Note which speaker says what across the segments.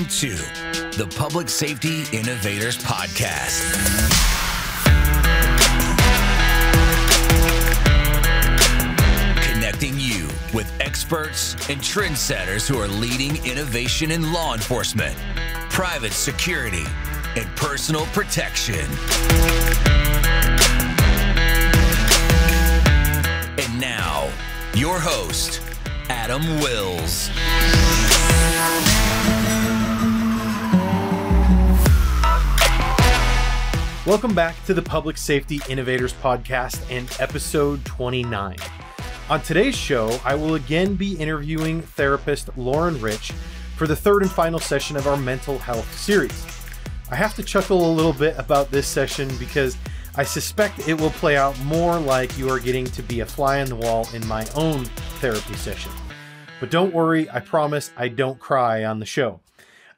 Speaker 1: Welcome to the Public Safety Innovators Podcast. Connecting you with experts and trendsetters who are leading innovation in law enforcement, private security, and personal protection. And now, your host, Adam Wills.
Speaker 2: Welcome back to the Public Safety Innovators Podcast and episode 29. On today's show, I will again be interviewing therapist Lauren Rich for the third and final session of our mental health series. I have to chuckle a little bit about this session because I suspect it will play out more like you are getting to be a fly on the wall in my own therapy session. But don't worry, I promise I don't cry on the show.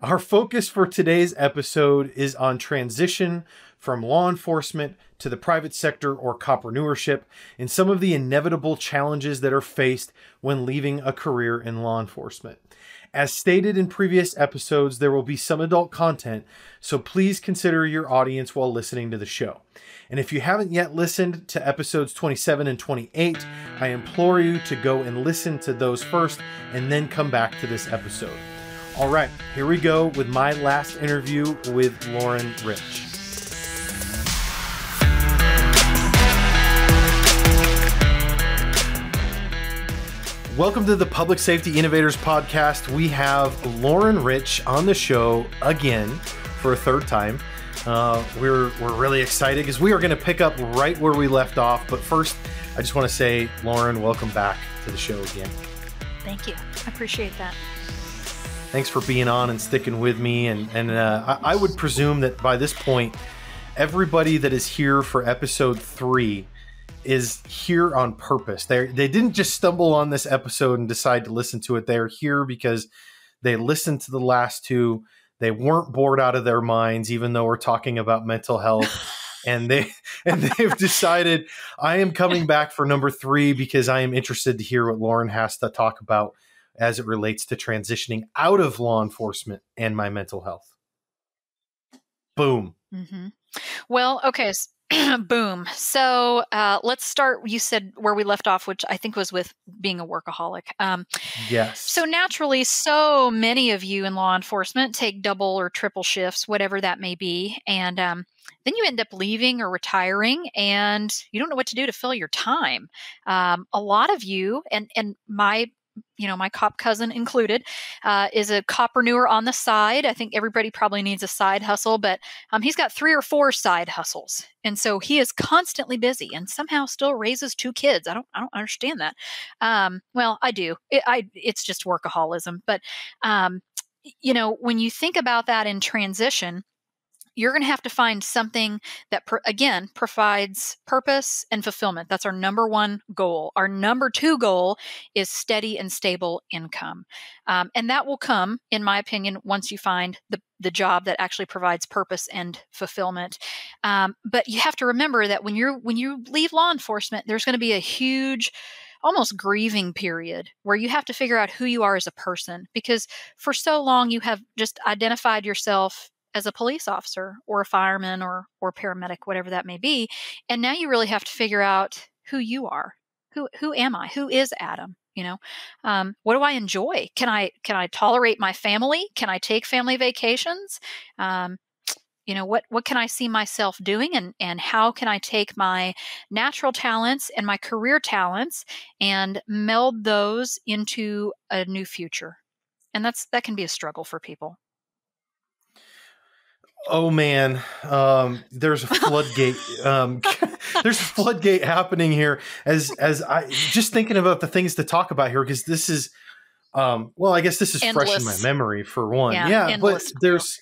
Speaker 2: Our focus for today's episode is on transition from law enforcement to the private sector or copreneurship and some of the inevitable challenges that are faced when leaving a career in law enforcement. As stated in previous episodes, there will be some adult content, so please consider your audience while listening to the show. And if you haven't yet listened to episodes 27 and 28, I implore you to go and listen to those first and then come back to this episode. All right, here we go with my last interview with Lauren Rich. Welcome to the Public Safety Innovators Podcast. We have Lauren Rich on the show again for a third time. We're really excited because we are going to pick up right where we left off. But first, I just want to say, Lauren, welcome back to the show again.
Speaker 3: Thank you. I appreciate that.
Speaker 2: Thanks for being on and sticking with me. And I would presume that by this point, everybody that is here for episode 3 is here on purpose. They didn't just stumble on this episode and decide to listen to it. They're here because they listened to the last 2. They weren't bored out of their minds, even though we're talking about mental health. and they've decided I am coming back for number 3 because I am interested to hear what Lauren has to talk about as it relates to transitioning out of law enforcement and my mental health. Boom.
Speaker 3: Mm-hmm. Well, okay. Boom. So let's start. You said where we left off, which I think was with being a workaholic.
Speaker 2: Yes.
Speaker 3: So naturally, so many of you in law enforcement take double or triple shifts, whatever that may be. And then you end up leaving or retiring and you don't know what to do to fill your time. A lot of you, and my cop cousin included, is a copreneur on the side. I think everybody probably needs a side hustle, but he's got 3 or 4 side hustles. And so he is constantly busy and somehow still raises 2 kids. I don't understand that. Well, I do. It's just workaholism. But, when you think about that in transition, you're going to have to find something that, again, provides purpose and fulfillment. That's our number 1 goal. Our number 2 goal is steady and stable income. And that will come, in my opinion, once you find the job that actually provides purpose and fulfillment. But you have to remember that when you leave law enforcement, there's going to be a huge, almost grieving period where you have to figure out who you are as a person. Because for so long, you have just identified yourself as a police officer or a fireman or paramedic, whatever that may be. And now you really have to figure out who you are. Who am I? Who is Adam? What do I enjoy? Can I tolerate my family? Can I take family vacations? What can I see myself doing? And how can I take my natural talents and my career talents and meld those into a new future? And that can be a struggle for people.
Speaker 2: Oh man, there's a floodgate. There's a floodgate happening here as I just thinking about the things to talk about here, because this is, I guess this is
Speaker 3: endless.
Speaker 2: Fresh in my memory for one.
Speaker 3: Yeah,
Speaker 2: but there's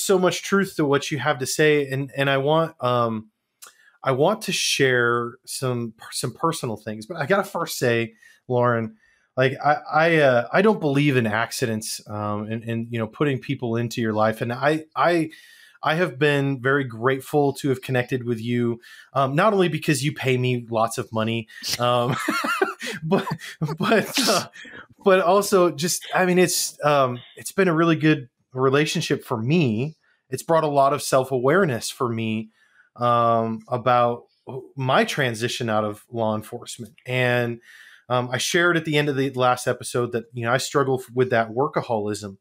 Speaker 2: so much truth to what you have to say, and I want to share some personal things, but I gotta first say, Lauren, like I don't believe in accidents and putting people into your life. And I have been very grateful to have connected with you, not only because you pay me lots of money, but also just, I mean, it's been a really good relationship for me, it's brought a lot of self-awareness for me about my transition out of law enforcement. And I shared at the end of the last episode that, I struggle with that workaholism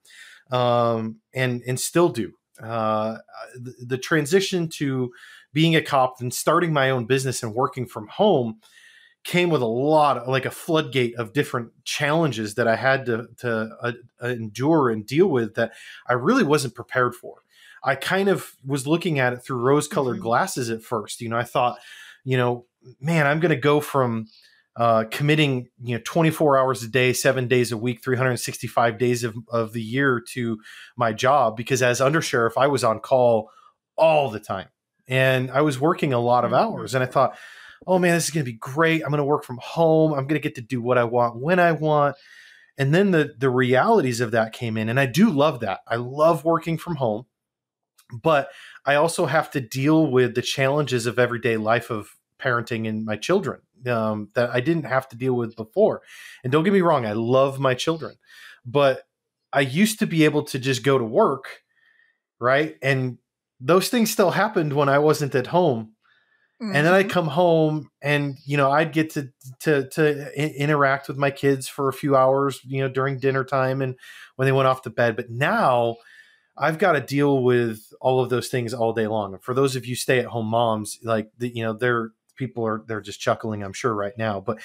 Speaker 2: and still do. The transition to being a cop and starting my own business and working from home came with a lot of, like, a floodgate of different challenges that I had to endure and deal with that I really wasn't prepared for. I kind of was looking at it through rose-colored glasses at first. I thought, man, I'm going to go from committing, 24 hours a day, 7 days a week, 365 days of the year to my job, because as undersheriff, I was on call all the time and I was working a lot of hours. And I thought, oh man, this is going to be great. I'm going to work from home. I'm going to get to do what I want when I want. And then the realities of that came in, and I do love that. I love working from home, but I also have to deal with the challenges of everyday life of parenting and my children that I didn't have to deal with before. And don't get me wrong, I love my children, but I used to be able to just go to work, right? And those things still happened when I wasn't at home. And then I'd come home and, I'd get to interact with my kids for a few hours, during dinner time and when they went off to bed. But now I've got to deal with all of those things all day long. And for those of you stay-at-home moms, like, they're just chuckling, I'm sure, right now. But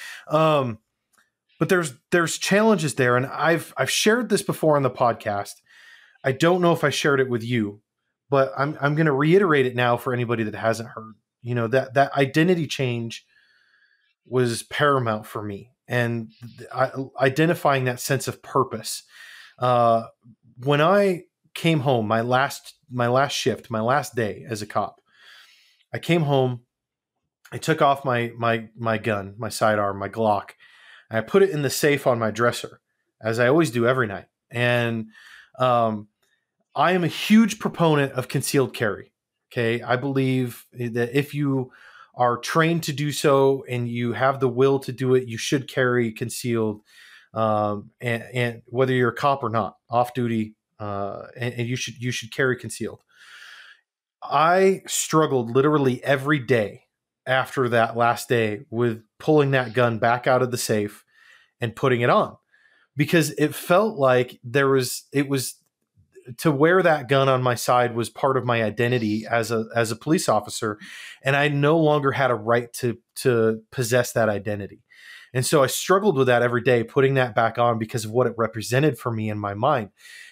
Speaker 2: there's challenges there. And I've shared this before on the podcast. I don't know if I shared it with you, but I'm going to reiterate it now for anybody that hasn't heard. That identity change was paramount for me, and identifying that sense of purpose. When I came home, my last shift, my last day as a cop, I came home, I took off my gun, my sidearm, my Glock, and I put it in the safe on my dresser, as I always do every night. And I am a huge proponent of concealed carry. Okay. I believe that if you are trained to do so and you have the will to do it, you should carry concealed, and whether you're a cop or not, off duty, and you should carry concealed. I struggled literally every day after that last day with pulling that gun back out of the safe and putting it on, because it felt like it was to wear that gun on my side was part of my identity as a police officer. And I no longer had a right to possess that identity. And so I struggled with that every day, putting that back on because of what it represented for me in my mind.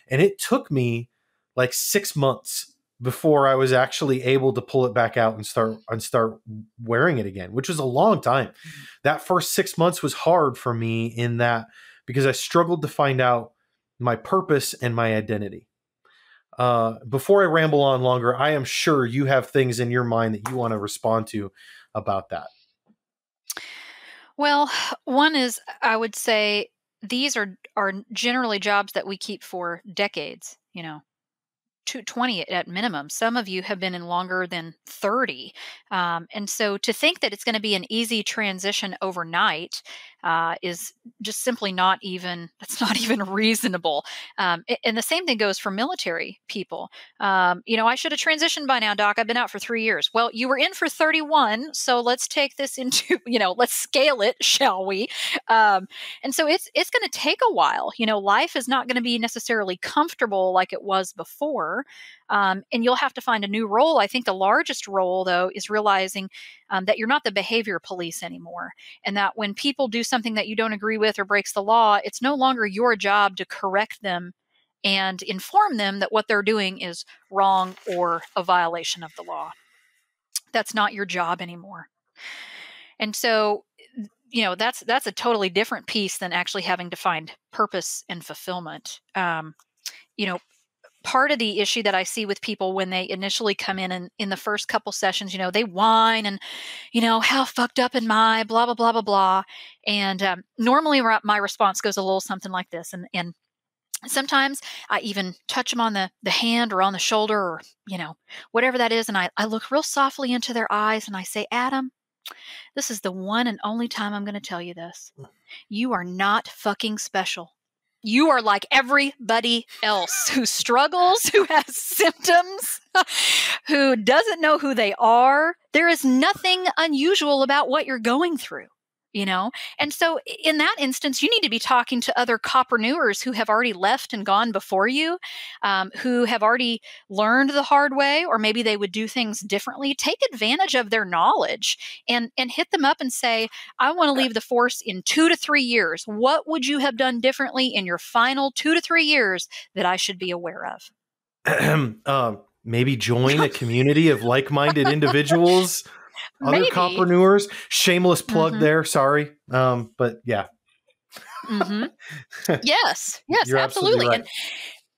Speaker 2: And it took me like 6 months before I was actually able to pull it back out and start wearing it again, which was a long time. That first 6 months was hard for me in that, because I struggled to find out my purpose and my identity. Before I ramble on longer, I am sure you have things in your mind that you want to respond to about that.
Speaker 3: Well, one is, I would say these are generally jobs that we keep for decades, 20 at minimum. Some of you have been in longer than 30. And so to think that it's going to be an easy transition overnight is just simply that's not even reasonable. And the same thing goes for military people. I should have transitioned by now, Doc. I've been out for 3 years. Well, you were in for 31. So let's take this into, let's scale it, shall we? And so it's going to take a while. Life is not going to be necessarily comfortable like it was before. And you'll have to find a new role. I think the largest role, though, is realizing that you're not the behavior police anymore. And that when people do something that you don't agree with or breaks the law, it's no longer your job to correct them and inform them that what they're doing is wrong or a violation of the law. That's not your job anymore. And so, that's a totally different piece than actually having to find purpose and fulfillment. Part of the issue that I see with people when they initially come in the first couple sessions, they whine and, how fucked up am I, blah, blah, blah, blah, blah. And normally my response goes a little something like this. And sometimes I even touch them on the hand or on the shoulder or, whatever that is. And I look real softly into their eyes and I say, Adam, this is the one and only time I'm going to tell you this. You are not fucking special. You are like everybody else who struggles, who has symptoms, who doesn't know who they are. There is nothing unusual about what you're going through, you know? And so in that instance, you need to be talking to other copreneurs who have already left and gone before you, who have already learned the hard way, or maybe they would do things differently. Take advantage of their knowledge and hit them up and say, I want to leave the force in 2 to 3 years. What would you have done differently in your final 2 to 3 years that I should be aware of?
Speaker 2: Maybe join a community of like-minded individuals. Other
Speaker 3: Maybe.
Speaker 2: copreneurs, shameless plug there. Sorry. But yeah.
Speaker 3: Yes,
Speaker 2: You're
Speaker 3: absolutely.
Speaker 2: right.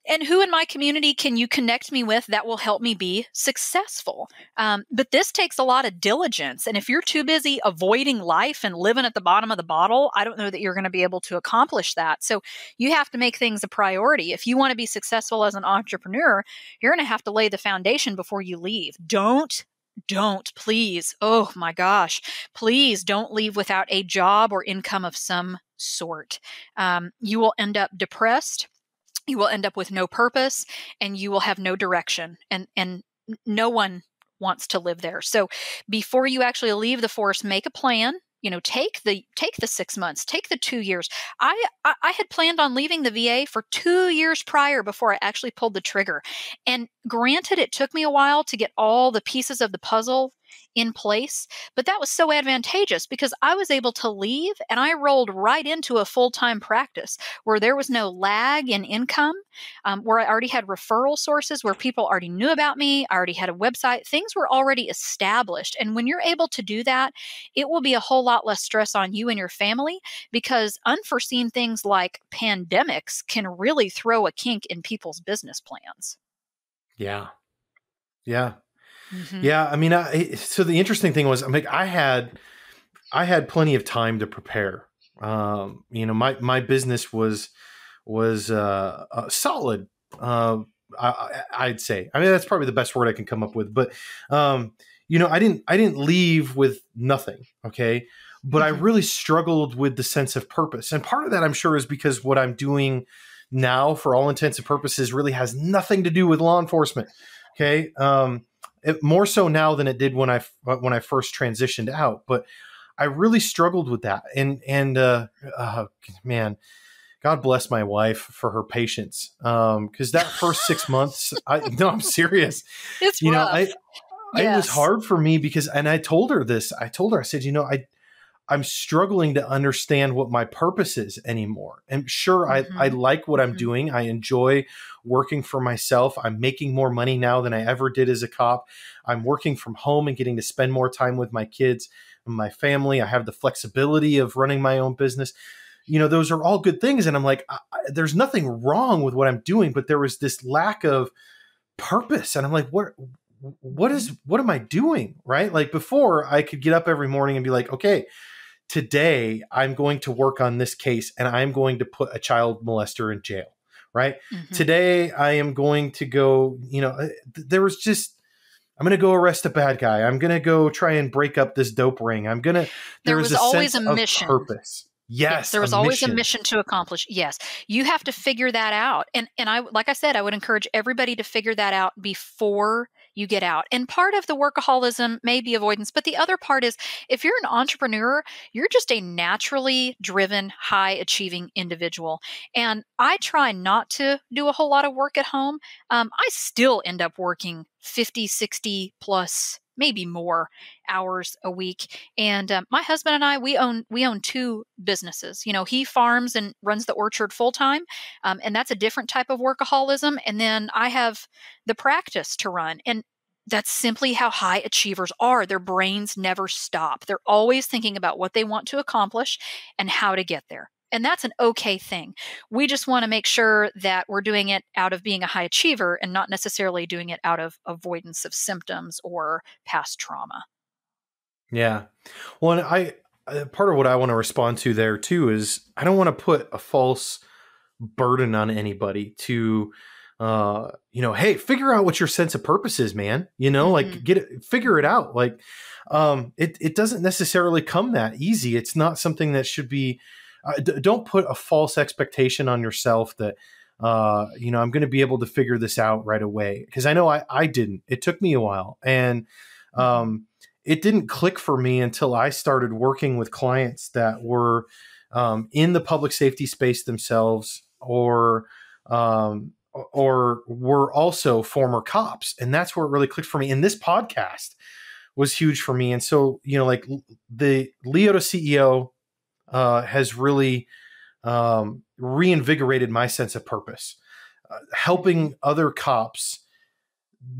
Speaker 3: And who in my community can you connect me with that will help me be successful? But this takes a lot of diligence. And if you're too busy avoiding life and living at the bottom of the bottle, I don't know that you're going to be able to accomplish that. So you have to make things a priority. If you want to be successful as an entrepreneur, you're going to have to lay the foundation before you leave. Don't please, oh my gosh, please don't leave without a job or income of some sort. You will end up depressed. You will end up with no purpose, and you will have no direction, and no one wants to live there. So before you actually leave the force, make a plan. You know, take the 6 months, take the 2 years. I had planned on leaving the VA for 2 years prior before I actually pulled the trigger. And granted, it took me a while to get all the pieces of the puzzle in place, but that was so advantageous because I was able to leave and I rolled right into a full-time practice where there was no lag in income, where I already had referral sources, where people already knew about me. I already had a website. Things were already established. And when you're able to do that, it will be a whole lot less stress on you and your family, because unforeseen things like pandemics can really throw a kink in people's business plans.
Speaker 2: Yeah. Yeah. I mean, so the interesting thing was, I had plenty of time to prepare. You know, my business was solid. I'd say, I mean, that's probably the best word I can come up with, but, you know, I didn't leave with nothing. Okay. But I really struggled with the sense of purpose. And part of that, I'm sure, is because what I'm doing now, for all intents and purposes, really has nothing to do with law enforcement. Okay. More so now than it did when I first transitioned out, but I really struggled with that. And man, God bless my wife for her patience. Cause that first 6 months, I'm serious.
Speaker 3: It's
Speaker 2: you
Speaker 3: rough.
Speaker 2: know, it was hard for me because, and I told her, I said, you know, I'm struggling to understand what my purpose is anymore. And sure, I like what I'm doing. I enjoy working for myself. I'm making more money now than I ever did as a cop. I'm working from home and getting to spend more time with my kids and my family. I have the flexibility of running my own business. You know, those are all good things. And I'm like, there's nothing wrong with what I'm doing, but there was this lack of purpose. And I'm like, what am I doing? Right? Like before, I could get up every morning and be like, okay, today I'm going to work on this case and I'm going to put a child molester in jail, right? Today I am going to go, you know, I'm going to go arrest a bad guy. I'm going to go try and break up this dope ring. There was always a mission. Purpose. Yes.
Speaker 3: There was always a mission to accomplish. Yes. You have to figure that out. And I, like I said, I would encourage everybody to figure that out before you get out. And part of the workaholism may be avoidance, but the other part is if you're an entrepreneur, you're just a naturally driven, high achieving individual. And I try not to do a whole lot of work at home. I still end up working 50, 60 plus, maybe more hours a week. And my husband and I, we own 2 businesses. You know, he farms and runs the orchard full time. And that's a different type of workaholism. And then I have the practice to run. And that's simply how high achievers are. Their brains never stop. They're always thinking about what they want to accomplish and how to get there. And that's an okay thing. We just want to make sure that we're doing it out of being a high achiever and not necessarily doing it out of avoidance of symptoms or past trauma.
Speaker 2: Yeah. Well, and part of what I want to respond to there too is I don't want to put a false burden on anybody to, you know, hey, figure out what your sense of purpose is, man. You know, like figure it out. Like, it doesn't necessarily come that easy. It's not something that should be don't put a false expectation on yourself that, I'm going to be able to figure this out right away. Because I know I didn't. It took me a while. And it didn't click for me until I started working with clients that were in the public safety space themselves, or were also former cops. And that's where it really clicked for me. And this podcast was huge for me. And so, like the Leo to CEO has really reinvigorated my sense of purpose, helping other cops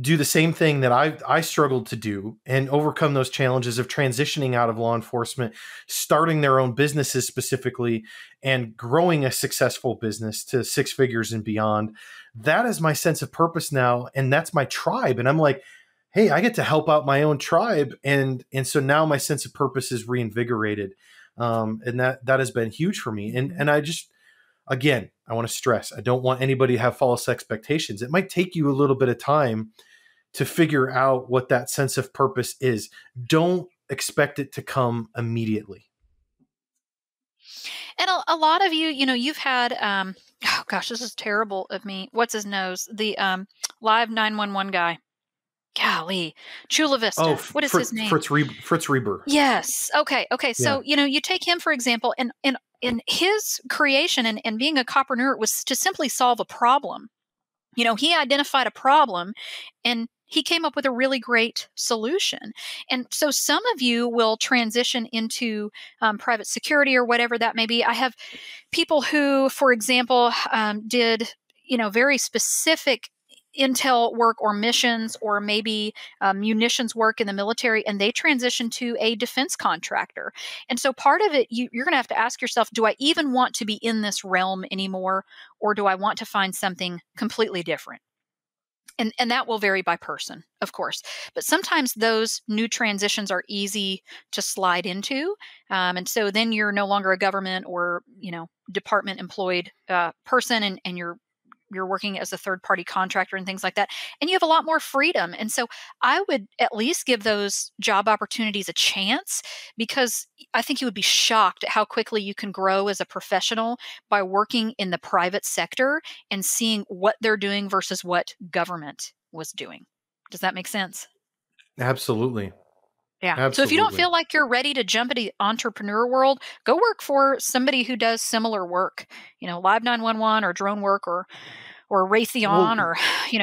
Speaker 2: do the same thing that I struggled to do and overcome those challenges of transitioning out of law enforcement, starting their own businesses specifically, and growing a successful business to 6 figures and beyond. That is my sense of purpose now. And that's my tribe. And I'm like, hey, I get to help out my own tribe. And so now my sense of purpose is reinvigorated. And that has been huge for me. And I just, again, I want to stress, I don't want anybody to have false expectations. It might take you a little bit of time to figure out what that sense of purpose is. Don't expect it to come immediately.
Speaker 3: And a lot of you, you've had, oh gosh, this is terrible of me. What's his nose? The live 911 guy. Golly, Chula Vista.
Speaker 2: Oh,
Speaker 3: what is his name?
Speaker 2: Fritz Reber.
Speaker 3: Yes. Okay. So, you take him, for example, and in his creation and being a copreneur was to simply solve a problem. He identified a problem and he came up with a really great solution. And so some of you will transition into private security or whatever that may be. I have people who, for example, did, very specific intel work or missions or maybe munitions work in the military, and they transition to a defense contractor. And so part of it, you're going to have to ask yourself, do I even want to be in this realm anymore, or do I want to find something completely different? And that will vary by person, of course. But sometimes those new transitions are easy to slide into. And so then you're no longer a government or, department employed person, and you're working as a third-party contractor and things like that, and you have a lot more freedom. And so I would at least give those job opportunities a chance, because I think you would be shocked at how quickly you can grow as a professional by working in the private sector and seeing what they're doing versus what government was doing. Does that make sense?
Speaker 2: Absolutely.
Speaker 3: Yeah.
Speaker 2: Absolutely.
Speaker 3: So if you don't feel like you're ready to jump into the entrepreneur world, go work for somebody who does similar work, Live 911 or drone work or Raytheon or,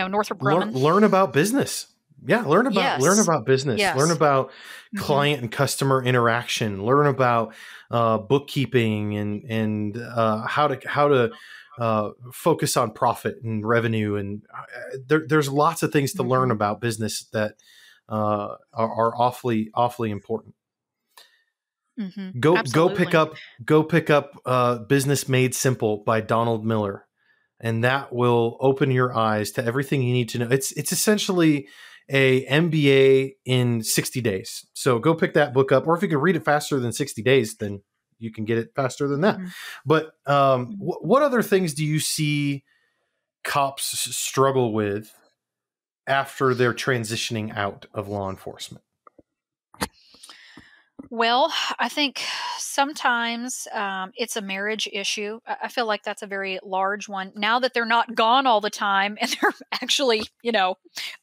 Speaker 3: Northrop Grumman.
Speaker 2: Learn about business. Yeah. Learn about business,
Speaker 3: Yes.
Speaker 2: Learn about client and customer interaction, learn about bookkeeping and how to focus on profit and revenue. And there's lots of things to learn about business that are awfully important. Go pick up Business Made Simple by Donald Miller, and that will open your eyes to everything you need to know. It's essentially a MBA in 60 days. So go pick that book up, or if you can read it faster than 60 days, then you can get it faster than that. But what other things do you see cops struggle with after they're transitioning out of law enforcement?
Speaker 3: Well, I think sometimes it's a marriage issue. I feel like that's a very large one. Now that they're not gone all the time and they're actually,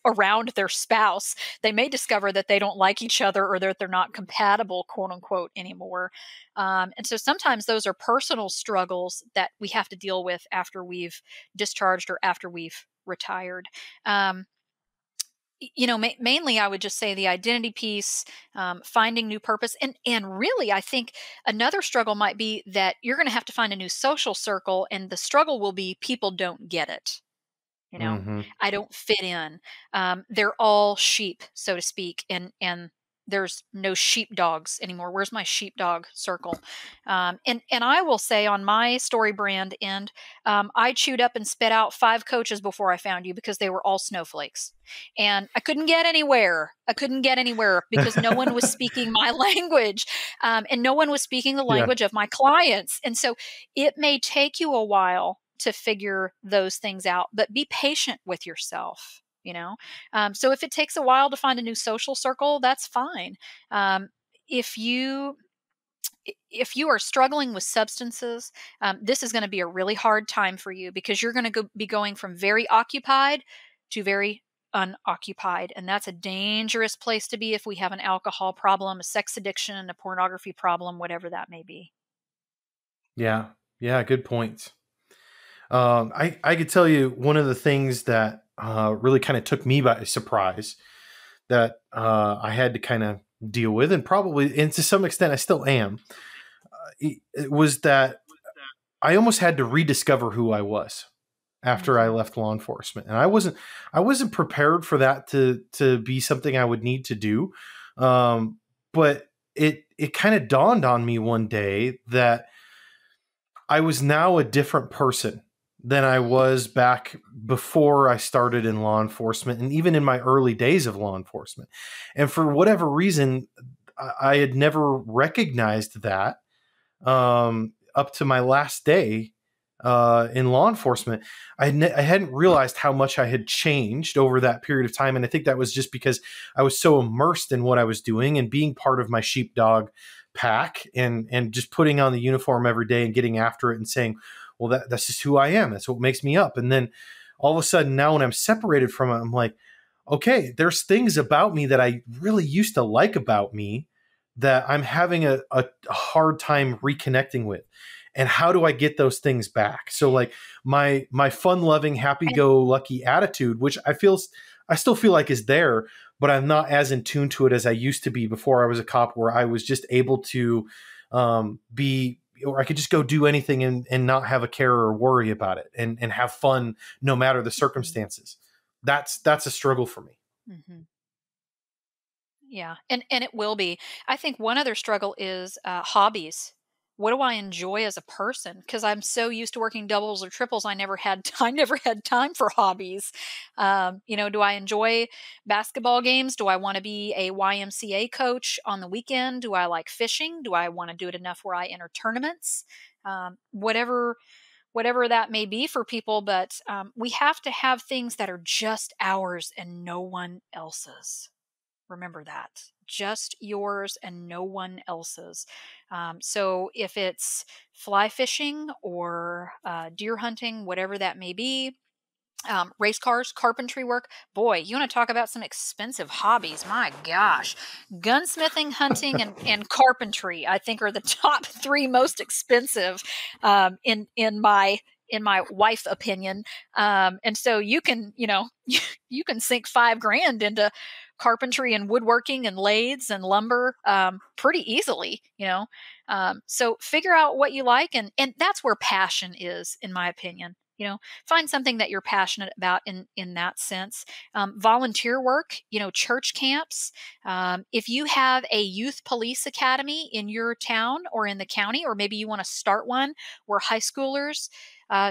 Speaker 3: around their spouse, they may discover that they don't like each other or that they're not compatible, quote unquote, anymore. And so sometimes those are personal struggles that we have to deal with after we've discharged or after we've retired. Mainly I would just say the identity piece, finding new purpose. And really, I think another struggle might be that you're going to have to find a new social circle. And the struggle will be people don't get it. I don't fit in. They're all sheep, so to speak. And there's no sheepdogs anymore. Where's my sheepdog circle? And I will say on my story brand end, I chewed up and spit out 5 coaches before I found you because they were all snowflakes. And I couldn't get anywhere. Because no one was speaking my language. And no one was speaking the language of my clients. And so it may take you a while to figure those things out, but be patient with yourself. So if it takes a while to find a new social circle, that's fine. If you if you are struggling with substances, this is going to be a really hard time for you, because you're going to be going from very occupied to very unoccupied. And that's a dangerous place to be if we have an alcohol problem, a sex addiction, a pornography problem, whatever that may be.
Speaker 2: Yeah. Yeah. Good point. I could tell you one of the things that really kind of took me by surprise that I had to kind of deal with, and probably, and to some extent I still am, it was that I almost had to rediscover who I was after I left law enforcement. And I wasn't prepared for that to be something I would need to do. But it kind of dawned on me one day that I was now a different person than I was back before I started in law enforcement, and even in my early days of law enforcement. And for whatever reason, I had never recognized that up to my last day in law enforcement. I hadn't realized how much I had changed over that period of time. And I think that was just because I was so immersed in what I was doing and being part of my sheepdog pack, and just putting on the uniform every day and getting after it and saying, well, that's just who I am. That's what makes me up. And then all of a sudden now when I'm separated from it, I'm like, okay, there's things about me that I really used to like about me that I'm having a hard time reconnecting with. And how do I get those things back? So like my fun-loving, happy-go-lucky attitude, which I still feel like is there, but I'm not as in tune to it as I used to be before I was a cop, where I was just able to be, or I could just go do anything and not have a care or worry about it, and have fun no matter the circumstances. That's a struggle for me.
Speaker 3: Mm-hmm. Yeah. And it will be. I think one other struggle is hobbies. What do I enjoy as a person? Because I'm so used to working doubles or triples, I never had time for hobbies. Do I enjoy basketball games? Do I want to be a YMCA coach on the weekend? Do I like fishing? Do I want to do it enough where I enter tournaments? Whatever that may be for people, but we have to have things that are just ours and no one else's. Remember that. Just yours and no one else's. So if it's fly fishing or deer hunting, whatever that may be, race cars, carpentry work, boy, you want to talk about some expensive hobbies. My gosh, gunsmithing, hunting, and carpentry, I think, are the top three most expensive in my wife opinion. And so you can sink $5,000 into carpentry and woodworking and lathes and lumber pretty easily, so figure out what you like, and that's where passion is, in my opinion. Find something that you're passionate about in that sense. Volunteer work, church camps. If you have a youth police academy in your town or in the county, or maybe you want to start one where high schoolers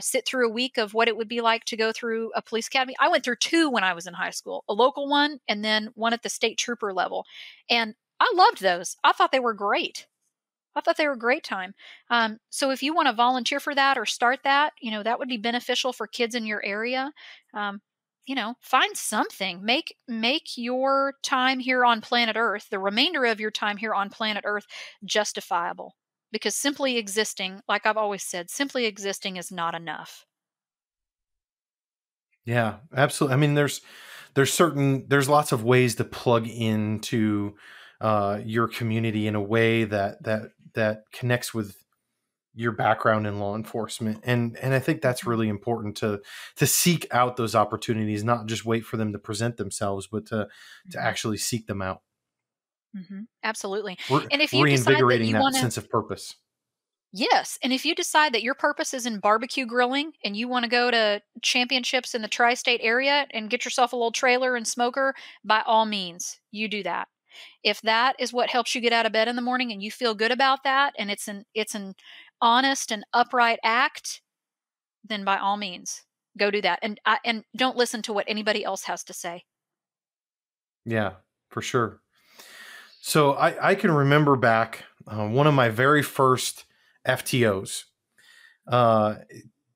Speaker 3: sit through a week of what it would be like to go through a police academy. I went through two when I was in high school, a local one and then one at the state trooper level. And I loved those. I thought they were great. I thought they were a great time. So if you want to volunteer for that or start that, that would be beneficial for kids in your area. Find something. Make your time here on planet Earth, the remainder of your time here on planet Earth, justifiable. Because simply existing, like I've always said, simply existing is not enough.
Speaker 2: Yeah, absolutely. I mean, there's lots of ways to plug into your community in a way that connects with your background in law enforcement. And I think that's really important to seek out those opportunities, not just wait for them to present themselves, but to actually seek them out.
Speaker 3: Mm-hmm. Absolutely. And if you
Speaker 2: reinvigorating
Speaker 3: decide that
Speaker 2: sense of purpose.
Speaker 3: Yes. And if you decide that your purpose is in barbecue grilling and you want to go to championships in the tri-state area and get yourself a little trailer and smoker, by all means, you do that. If that is what helps you get out of bed in the morning and you feel good about that, and it's an honest and upright act, then by all means, go do that. And don't listen to what anybody else has to say.
Speaker 2: Yeah, for sure. So I can remember back one of my very first FTOs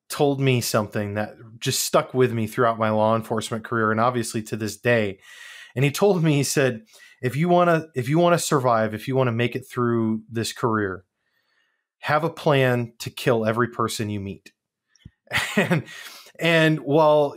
Speaker 2: told me something that just stuck with me throughout my law enforcement career, and obviously to this day. And he told me, he said, if you want to survive, if you want to make it through this career, have a plan to kill every person you meet. And while,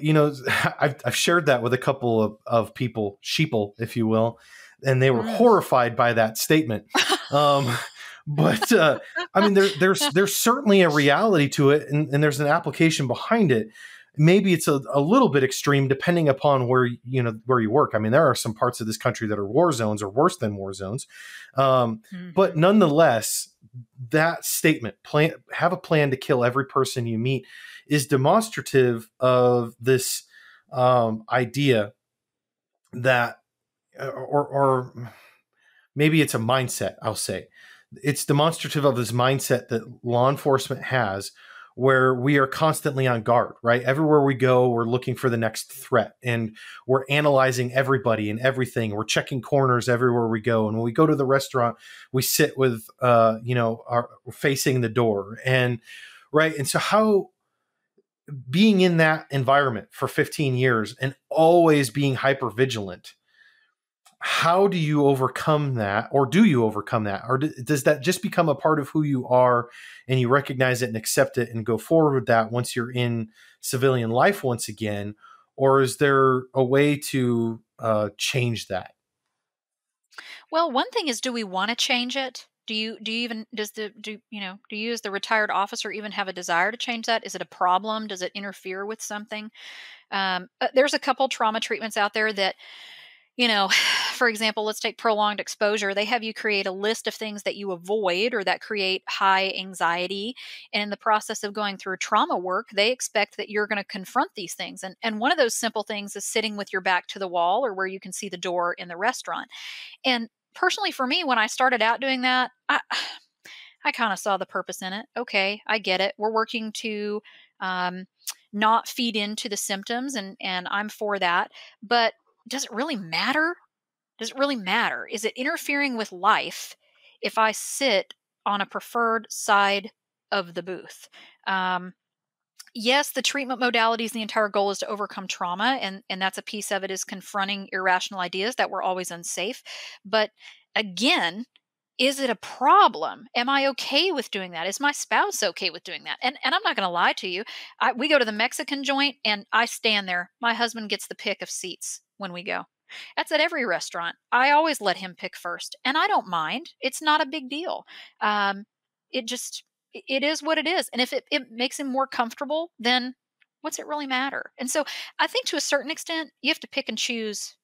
Speaker 2: I've shared that with a couple of people, sheeple, if you will, and they were horrified by that statement. But I mean, there's certainly a reality to it, and there's an application behind it. Maybe it's a little bit extreme depending upon where you work. I mean, there are some parts of this country that are war zones or worse than war zones. But nonetheless, that statement, have a plan to kill every person you meet, is demonstrative of this idea that, or maybe it's a mindset, I'll say. It's demonstrative of this mindset that law enforcement has, where we are constantly on guard, right? Everywhere we go, we're looking for the next threat, and we're analyzing everybody and everything. We're checking corners everywhere we go. And when we go to the restaurant, we sit with, facing the door, and right. And so how, being in that environment for 15 years and always being hyper vigilant, how do you overcome that? Or do you overcome that? Or does that just become a part of who you are, and you recognize it and accept it and go forward with that once you're in civilian life once again? Or is there a way to change that?
Speaker 3: Well, one thing is, do we want to change it? Do you as the retired officer even have a desire to change that? Is it a problem? Does it interfere with something? There's a couple trauma treatments out there that, for example, let's take prolonged exposure. They have you create a list of things that you avoid or that create high anxiety. And in the process of going through trauma work, they expect that you're going to confront these things. And one of those simple things is sitting with your back to the wall or where you can see the door in the restaurant. And personally, for me, when I started out doing that, I kind of saw the purpose in it. Okay, I get it. We're working to not feed into the symptoms, and I'm for that. But does it really matter? Does it really matter? Is it interfering with life if I sit on a preferred side of the booth? Yes, the treatment modalities, the entire goal is to overcome trauma, and that's a piece of it, is confronting irrational ideas that we're always unsafe. But again, is it a problem? Am I okay with doing that? Is my spouse okay with doing that? And I'm not going to lie to you. We go to the Mexican joint, and I stand there. My husband gets the pick of seats when we go. That's at every restaurant. I always let him pick first, and I don't mind. It's not a big deal. It is what it is. And if it makes him more comfortable, then what's it really matter? And so I think to a certain extent, you have to pick and choose,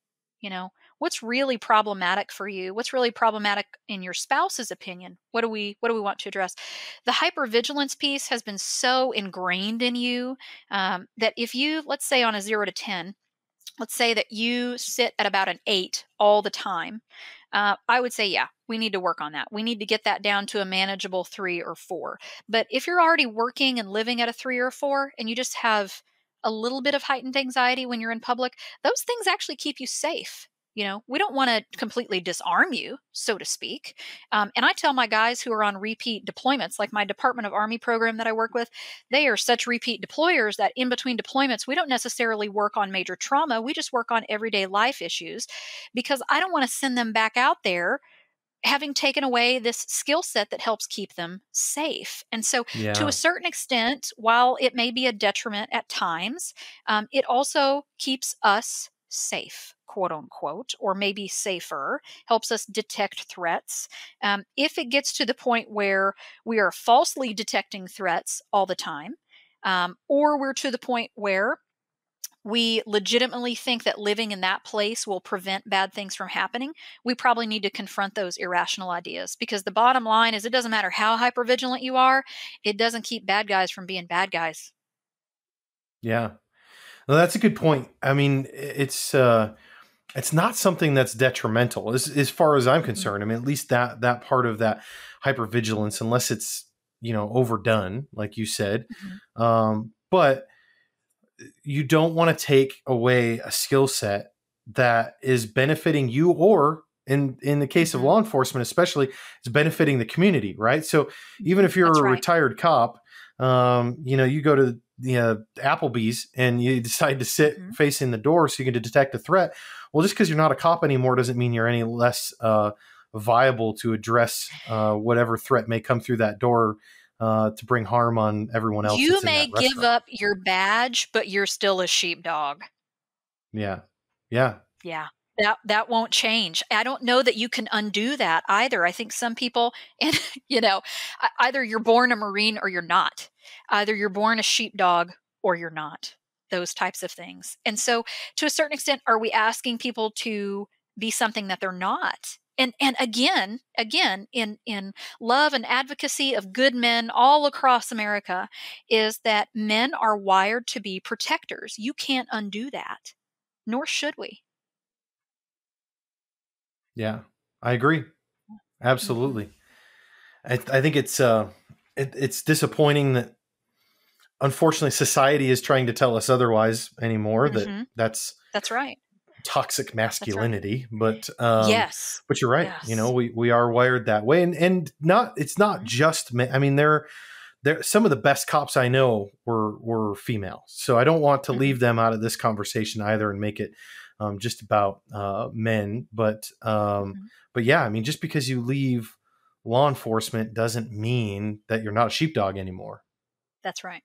Speaker 3: what's really problematic for you? What's really problematic in your spouse's opinion? What do we want to address? The hypervigilance piece has been so ingrained in you that if you, let's say on a 0 to 10, let's say that you sit at about an 8 all the time. I would say, yeah, we need to work on that. We need to get that down to a manageable 3 or 4. But if you're already working and living at a 3 or 4, and you just have a little bit of heightened anxiety when you're in public, those things actually keep you safe. We don't want to completely disarm you, so to speak. And I tell my guys who are on repeat deployments, like my Department of Army program that I work with, they are such repeat deployers that in between deployments, we don't necessarily work on major trauma. We just work on everyday life issues, because I don't want to send them back out there having taken away this skill set that helps keep them safe. And so to a certain extent, while it may be a detriment at times, it also keeps us safe, quote unquote, or maybe safer, helps us detect threats. If it gets to the point where we are falsely detecting threats all the time, or we're to the point where we legitimately think that living in that place will prevent bad things from happening, we probably need to confront those irrational ideas. Because the bottom line is, it doesn't matter how hypervigilant you are, it doesn't keep bad guys from being bad guys.
Speaker 2: Yeah. Well, that's a good point. I mean, it's not something that's detrimental as far as I'm concerned. I mean, at least that part of that hypervigilance, unless it's, overdone, like you said. But you don't want to take away a skill set that is benefiting you, or in the case of law enforcement, especially, it's benefiting the community, right? So even if you're retired cop, you go to the Applebee's and you decide to sit facing the door so you can detect a threat. Well, just because you're not a cop anymore doesn't mean you're any less viable to address whatever threat may come through that door to bring harm on everyone else
Speaker 3: You
Speaker 2: that's in
Speaker 3: may
Speaker 2: that
Speaker 3: give
Speaker 2: restaurant.
Speaker 3: up your badge, but you're still a sheepdog.
Speaker 2: Yeah. Yeah.
Speaker 3: Yeah. That won't change. I don't know that you can undo that either. I think some people, and either you're born a Marine or you're not. Either you're born a sheepdog or you're not. Those types of things. And so, to a certain extent, are we asking people to be something that they're not? And again, in love and advocacy of good men all across America, is that men are wired to be protectors. You can't undo that, nor should we.
Speaker 2: Yeah. I agree.
Speaker 3: Mhm.
Speaker 2: Absolutely. I think it's disappointing that unfortunately society is trying to tell us otherwise anymore, that
Speaker 3: Mhm.
Speaker 2: that's
Speaker 3: That's right.
Speaker 2: toxic
Speaker 3: That's right.
Speaker 2: masculinity.
Speaker 3: Yes.
Speaker 2: But you're right.
Speaker 3: Yes.
Speaker 2: We are wired that way, and not, it's not
Speaker 3: Mhm.
Speaker 2: just men. I mean, there some of the best cops I know were female. So I don't want to
Speaker 3: Mhm.
Speaker 2: leave them out of this conversation either and make it just about men.
Speaker 3: Mhm.
Speaker 2: But yeah, I mean, just because you leave law enforcement doesn't mean that you're not a sheepdog anymore.
Speaker 3: That's right.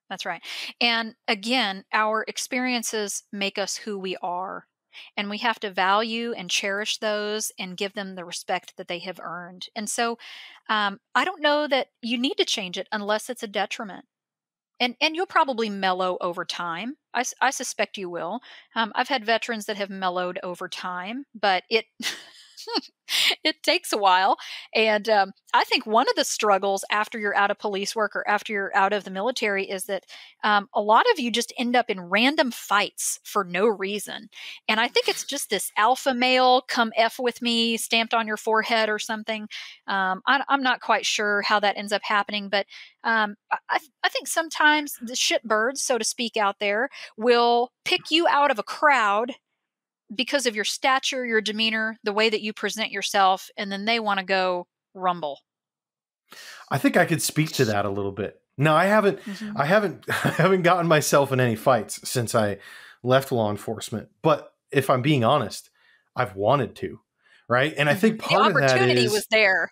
Speaker 3: That's right. And again, our experiences make us who we are. And we have to value and cherish those and give them the respect that they have earned. And so I don't know that you need to change it unless it's a detriment. And you'll probably mellow over time. I suspect you will. I've had veterans that have mellowed over time, but it it takes a while. And I think one of the struggles after you're out of police work or after you're out of the military is that a lot of you just end up in random fights for no reason. And I think it's just this alpha male, come F with me, stamped on your forehead or something. I'm not quite sure how that ends up happening, but I think sometimes the shit birds, so to speak, out there will pick you out of a crowd because of your stature, your demeanor, the way that you present yourself, and then they want to go rumble.
Speaker 2: I think I could speak to that a little bit. No,
Speaker 3: Hmm.
Speaker 2: I haven't, I haven't gotten myself in any fights since I left law enforcement. But if I'm being honest, I've wanted to, right? And I
Speaker 3: Hmm.
Speaker 2: think
Speaker 3: The
Speaker 2: part of that
Speaker 3: opportunity was
Speaker 2: is,
Speaker 3: there.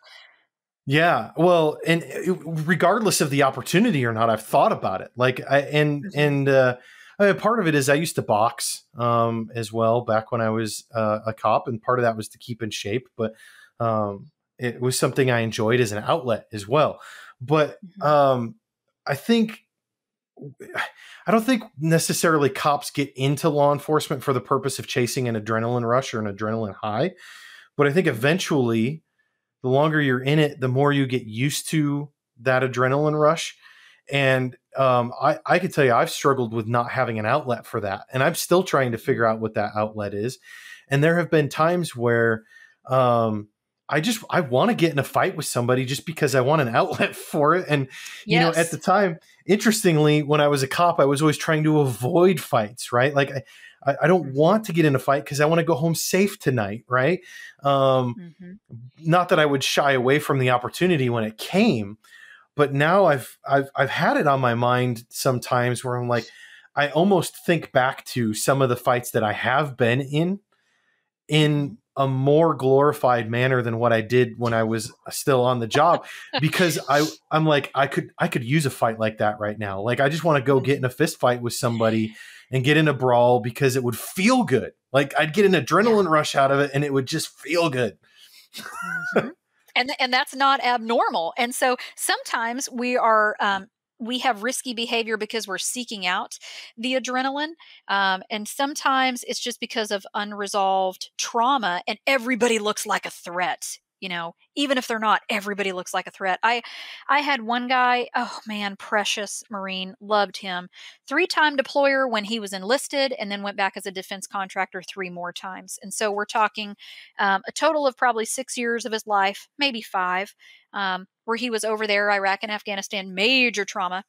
Speaker 2: yeah, well, and regardless of the opportunity or not, I've thought about it. Like,
Speaker 3: Hmm.
Speaker 2: I mean, part of it is I used to box as well back when I was a cop, and part of that was to keep in shape. But it was something I enjoyed as an outlet as well. But
Speaker 3: Hmm.
Speaker 2: I think I don't think necessarily cops get into law enforcement for the purpose of chasing an adrenaline rush or an adrenaline high. But I think eventually, the longer you're in it, the more you get used to that adrenaline rush. And I could tell you, I've struggled with not having an outlet for that. And I'm still trying to figure out what that outlet is. And there have been times where um, I want to get in a fight with somebody just because I want an outlet for it. And, at the
Speaker 3: Yes.
Speaker 2: time, interestingly, when I was a cop, I was always trying to avoid fights, right? Like, I don't
Speaker 3: Hmm.
Speaker 2: want to get in a fight because I want to go home safe tonight, right? Um,
Speaker 3: Hmm.
Speaker 2: Not that I would shy away from the opportunity when it came, but now I've had it on my mind sometimes where I'm like, I almost think back to some of the fights that I have been
Speaker 3: Hmm.
Speaker 2: in a more glorified manner than what I did when I was still on the job, because I'm like, I could use a fight like that right now. Like, I just want to go get in
Speaker 3: Hmm.
Speaker 2: a fist fight with somebody and get in a brawl because it would feel good. Like, I'd get an
Speaker 3: Yeah.
Speaker 2: adrenaline rush out of it and it would just feel good.
Speaker 3: Hmm. And that's not abnormal. And so sometimes we have risky behavior because we're seeking out the adrenaline, and sometimes it's just because of unresolved trauma. And everybody looks like a threat. Even if they're not, everybody looks like a threat. I had one guy, oh man, precious Marine, loved him. 3-time deployer when he was enlisted, and then went back as a defense contractor 3 more times. And so we're talking a total of probably 6 years of his life, maybe 5, where he was over there, Iraq and Afghanistan, major trauma.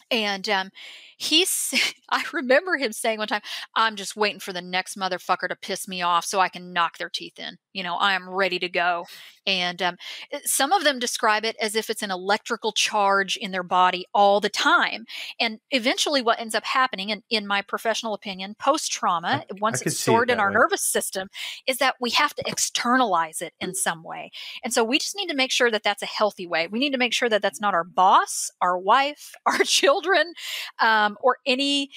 Speaker 3: And I remember him saying one time, "I'm just waiting for the next motherfucker to piss me off so I can knock their teeth in." I am ready to go. And some of them describe it as if it's an electrical charge in their body all the time. And eventually what ends up happening, in my professional opinion, post-trauma,
Speaker 2: I
Speaker 3: once
Speaker 2: could
Speaker 3: it's
Speaker 2: see it
Speaker 3: stored in
Speaker 2: that
Speaker 3: our
Speaker 2: way.
Speaker 3: nervous system, is that we have to externalize it in some way. And so we just need to make sure that that's a healthy way. We need to make sure that that's not our boss, our wife, our children, or any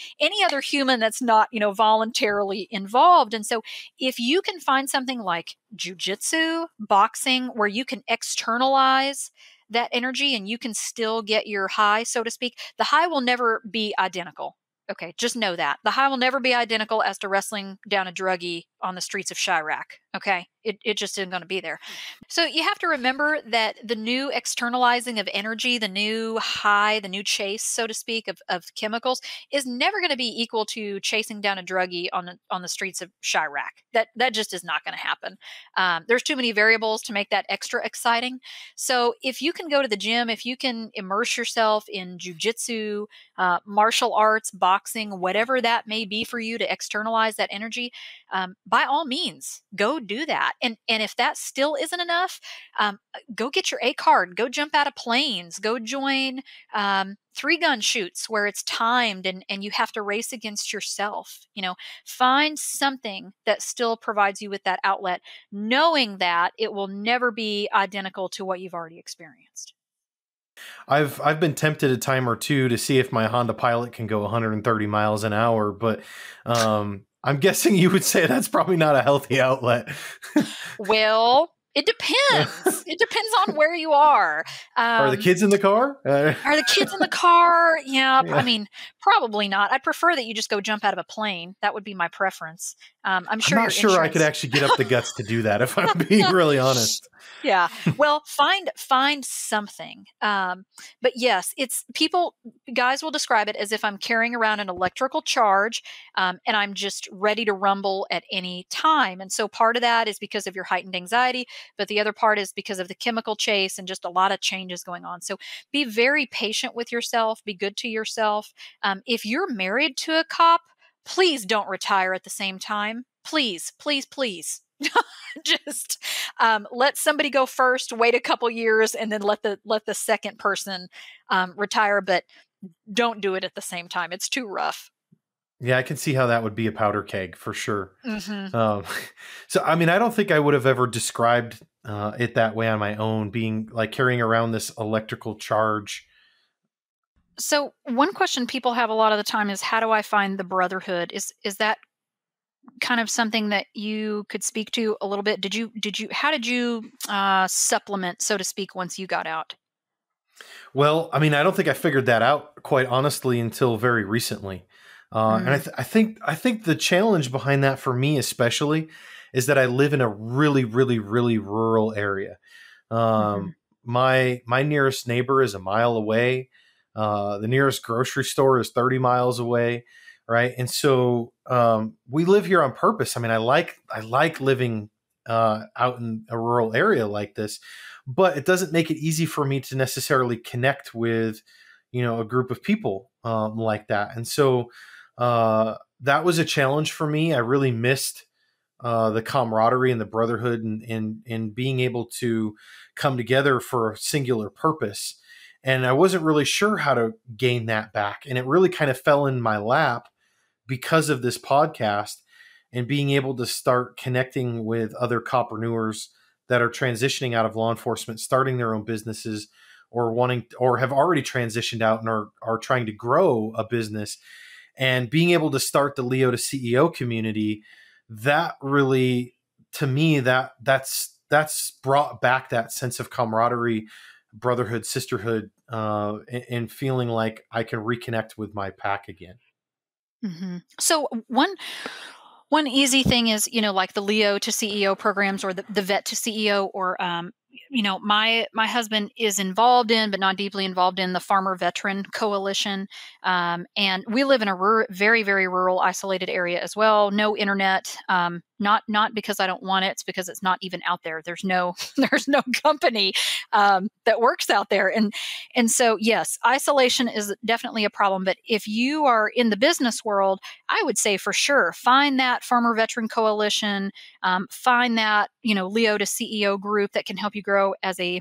Speaker 3: other human that's not, voluntarily involved. And so if you can find something like jujitsu, boxing, where you can externalize that energy and you can still get your high, so to speak, the high will never be identical. Okay, just know that. The high will never be identical as to wrestling down a druggie on the streets of Chirac. Okay, it just isn't going to be there. So you have to remember that the new externalizing of energy, the new high, the new chase, so to speak, of chemicals is never going to be equal to chasing down a druggie on the streets of Chirac. That just is not going to happen. There's too many variables to make that extra exciting. So if you can go to the gym, if you can immerse yourself in jujitsu, martial arts, boxing, whatever that may be for you to externalize that energy, by all means, go do that. And if that still isn't enough, go get your A card, go jump out of planes, go join 3-gun shoots where it's timed and you have to race against yourself. Find something that still provides you with that outlet, knowing that it will never be identical to what you've already experienced.
Speaker 2: I've been tempted a time or two to see if my Honda Pilot can go 130 miles an hour, but I'm guessing you would say that's probably not a healthy outlet.
Speaker 3: Well, it depends. It depends on where you are.
Speaker 2: Are the kids in the car?
Speaker 3: Are the kids in the car? Yeah, I mean, probably not. I'd prefer that you just go jump out of a plane. That would be my preference. I'm
Speaker 2: not sure I could actually get up the guts to do that, if I'm being really honest.
Speaker 3: Yeah. Well, find something. But yes, guys will describe it as if I'm carrying around an electrical charge, and I'm just ready to rumble at any time. And so part of that is because of your heightened anxiety, but the other part is because of the chemical chase and just a lot of changes going on. So be very patient with yourself, be good to yourself. If you're married to a cop, please don't retire at the same time. Please, please, please. Just let somebody go first, wait a couple years, and then let the second person retire, but don't do it at the same time. It's too rough.
Speaker 2: Yeah, I can see how that would be a powder keg for sure.
Speaker 3: Mm-hmm.
Speaker 2: So, I mean, I don't think I would have ever described it that way on my own, being like carrying around this electrical charge.
Speaker 3: So one question people have a lot of the time is, how do I find the brotherhood? Is that kind of something that you could speak to a little bit? How did you supplement, so to speak, once you got out?
Speaker 2: Well, I mean, I don't think I figured that out, quite honestly, until very recently. And I think the challenge behind that for me, especially, is that I live in a really, really, really rural area. My nearest neighbor is a mile away. The nearest grocery store is 30 miles away. Right. And so we live here on purpose. I mean, I like living out in a rural area like this, but it doesn't make it easy for me to necessarily connect with, a group of people like that. And so that was a challenge for me. I really missed the camaraderie and the brotherhood and being able to come together for a singular purpose. And I wasn't really sure how to gain that back. And it really kind of fell in my lap because of this podcast and being able to start connecting with other copreneurs that are transitioning out of law enforcement, starting their own businesses, or have already transitioned out and are trying to grow a business, and being able to start the Leo to CEO community. That really, to me, that's brought back that sense of camaraderie, brotherhood, sisterhood, and feeling like I can reconnect with my pack again.
Speaker 3: Mm-hmm. So one easy thing is, like the Leo to CEO programs or the Vet to CEO or my husband is involved in, but not deeply involved in, the Farmer Veteran Coalition. And we live in a very, very rural, isolated area as well. No internet. Not because I don't want it. It's because it's not even out there. There's no there's no company that works out there. And so, yes, isolation is definitely a problem. But if you are in the business world, I would say for sure, find that Farmer Veteran Coalition, find that, Leo to CEO group that can help you grow as a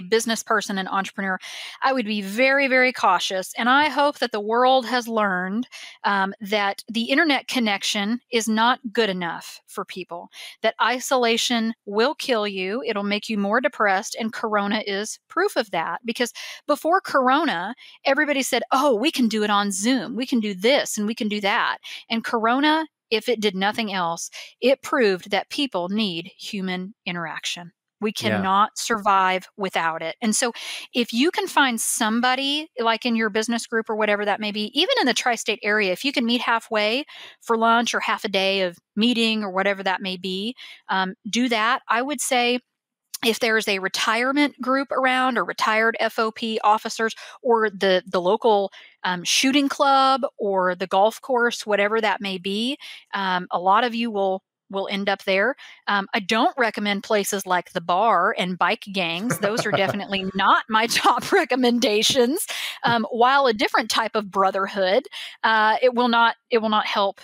Speaker 3: business person and entrepreneur. I would be very, very cautious. And I hope that the world has learned that the internet connection is not good enough for people, that isolation will kill you. It'll make you more depressed. And Corona is proof of that. Because before Corona, everybody said, oh, we can do it on Zoom. We can do this and we can do that. And Corona, if it did nothing else, it proved that people need human interaction. We cannot survive without it. And so if you can find somebody like in your business group or whatever that may be, even in the tri-state area, if you can meet halfway for lunch or half a day of meeting or whatever that may be, do that. I would say if there's a retirement group around or retired FOP officers or the local shooting club or the golf course, whatever that may be, a lot of you will end up there. I don't recommend places like the bar and bike gangs. Those are definitely not my top recommendations. While a different type of brotherhood, it will not help,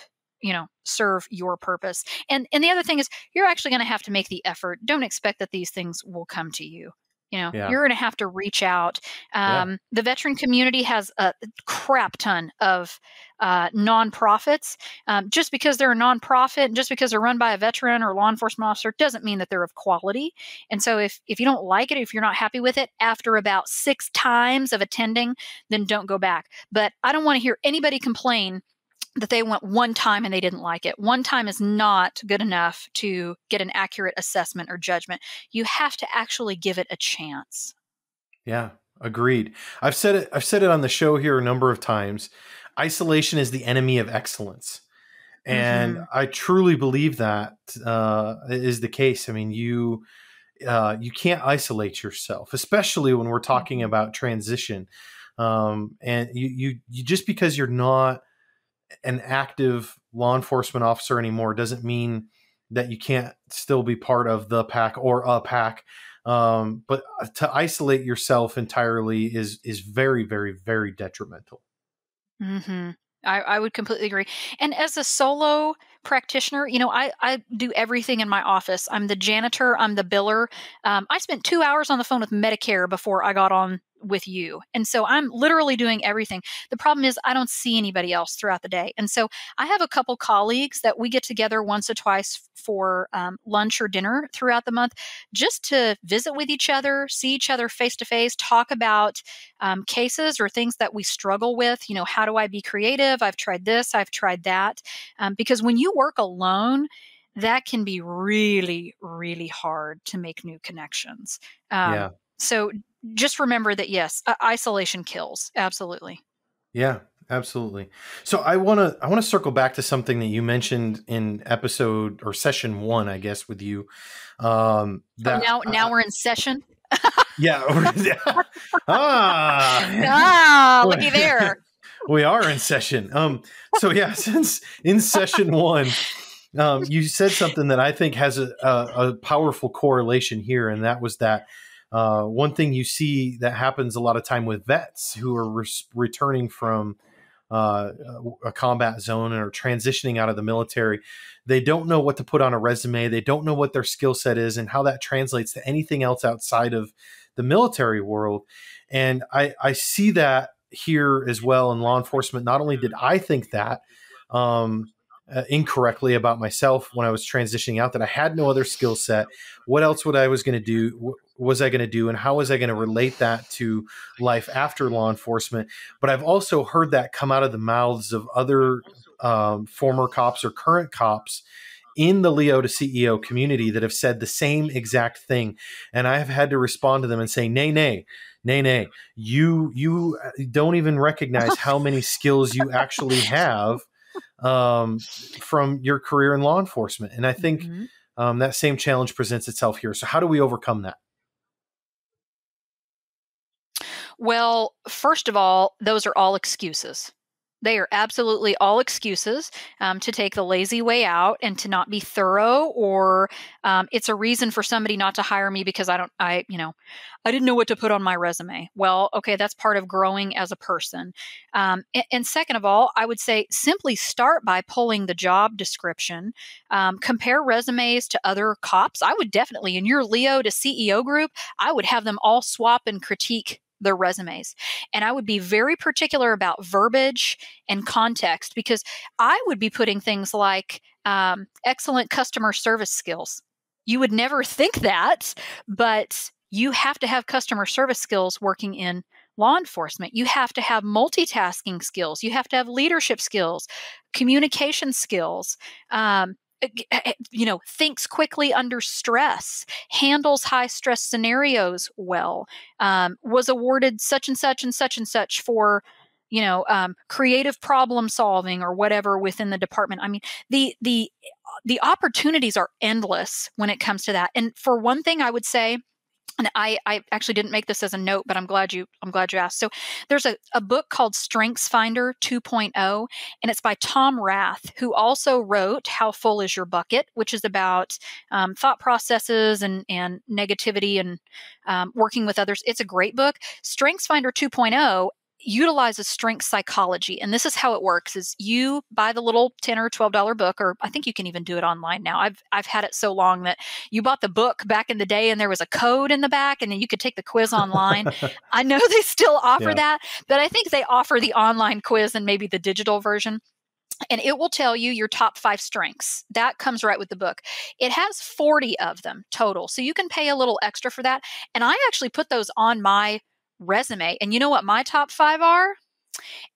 Speaker 3: serve your purpose. And the other thing is you're actually going to have to make the effort. Don't expect that these things will come to you. You're going to have to reach out. The veteran community has a crap ton of nonprofits. Just because they're a nonprofit and just because they're run by a veteran or law enforcement officer doesn't mean that they're of quality. And so if you don't like it, if you're not happy with it, after about 6 times of attending, then don't go back. But I don't want to hear anybody complain that they went one time and they didn't like it. One time is not good enough to get an accurate assessment or judgment. You have to actually give it a chance.
Speaker 2: Yeah, agreed. I've said it on the show here a number of times. Isolation is the enemy of excellence. And I truly believe that is the case. I mean, you can't isolate yourself, especially when we're talking about transition. And you just because you're not an active law enforcement officer anymore doesn't mean that you can't still be part of the pack or a pack. But to isolate yourself entirely is very, very, very detrimental.
Speaker 3: I would completely agree. And as a solo practitioner, I do everything in my office. I'm the janitor. I'm the biller. I spent 2 hours on the phone with Medicare before I got on with you. And so I'm literally doing everything. The problem is I don't see anybody else throughout the day. And so I have a couple colleagues that we get together once or twice for lunch or dinner throughout the month, just to visit with each other, see each other face to face, talk about cases or things that we struggle with. How do I be creative? I've tried this, I've tried that. Because when you work alone, that can be really, really hard to make new connections. So just remember that, yes, isolation kills. Absolutely.
Speaker 2: Yeah, absolutely. So I want to circle back to something that you mentioned in episode or session 1, I guess, with you. Now
Speaker 3: we're in session.
Speaker 2: Yeah.
Speaker 3: Looky there.
Speaker 2: We are in session. So yeah, since in session 1, you said something that I think has a powerful correlation here, and that was that one thing you see that happens a lot of time with vets who are returning from a combat zone and are transitioning out of the military. They don't know what to put on a resume. They don't know what their skill set is and how that translates to anything else outside of the military world. And I see that here as well in law enforcement. Not only did I think that incorrectly about myself when I was transitioning out, that I had no other skill set. What else was I going to do? And how was I going to relate that to life after law enforcement? But I've also heard that come out of the mouths of other former cops or current cops in the Leo to CEO community that have said the same exact thing. And I have had to respond to them and say, nay. You don't even recognize how many skills you actually have from your career in law enforcement. And I think that same challenge presents itself here. So how do we overcome that?
Speaker 3: Well, first of all, those are all excuses. They are absolutely all excuses to take the lazy way out and to not be thorough, or it's a reason for somebody not to hire me because I didn't know what to put on my resume. Well, okay, that's part of growing as a person. And second of all, I would say simply start by pulling the job description, compare resumes to other cops. I would definitely, in your Leo to CEO group, I would have them all swap and critique their resumes. And I would be very particular about verbiage and context, because I would be putting things like excellent customer service skills. You would never think that, but you have to have customer service skills working in law enforcement. You have to have multitasking skills. You have to have leadership skills, communication skills, thinks quickly under stress, handles high stress scenarios well, was awarded such and such and such and such for, creative problem solving or whatever within the department. I mean, the opportunities are endless when it comes to that. And for one thing, I would say, and I actually didn't make this as a note, but I'm glad you asked. So there's a book called StrengthsFinder 2.0, and it's by Tom Rath, who also wrote How Full Is Your Bucket, which is about thought processes and negativity and working with others. It's a great book. StrengthsFinder 2.0 utilizes strength psychology. And this is how it works: is you buy the little $10 or $12 book, or I think you can even do it online now. I've had it so long that you bought the book back in the day and there was a code in the back and then you could take the quiz online. I know they still offer that, but I think they offer the online quiz and maybe the digital version. And it will tell you your top 5 strengths. That comes right with the book. It has 40 of them total. So you can pay a little extra for that. And I actually put those on my resume. And you know what my top 5 are?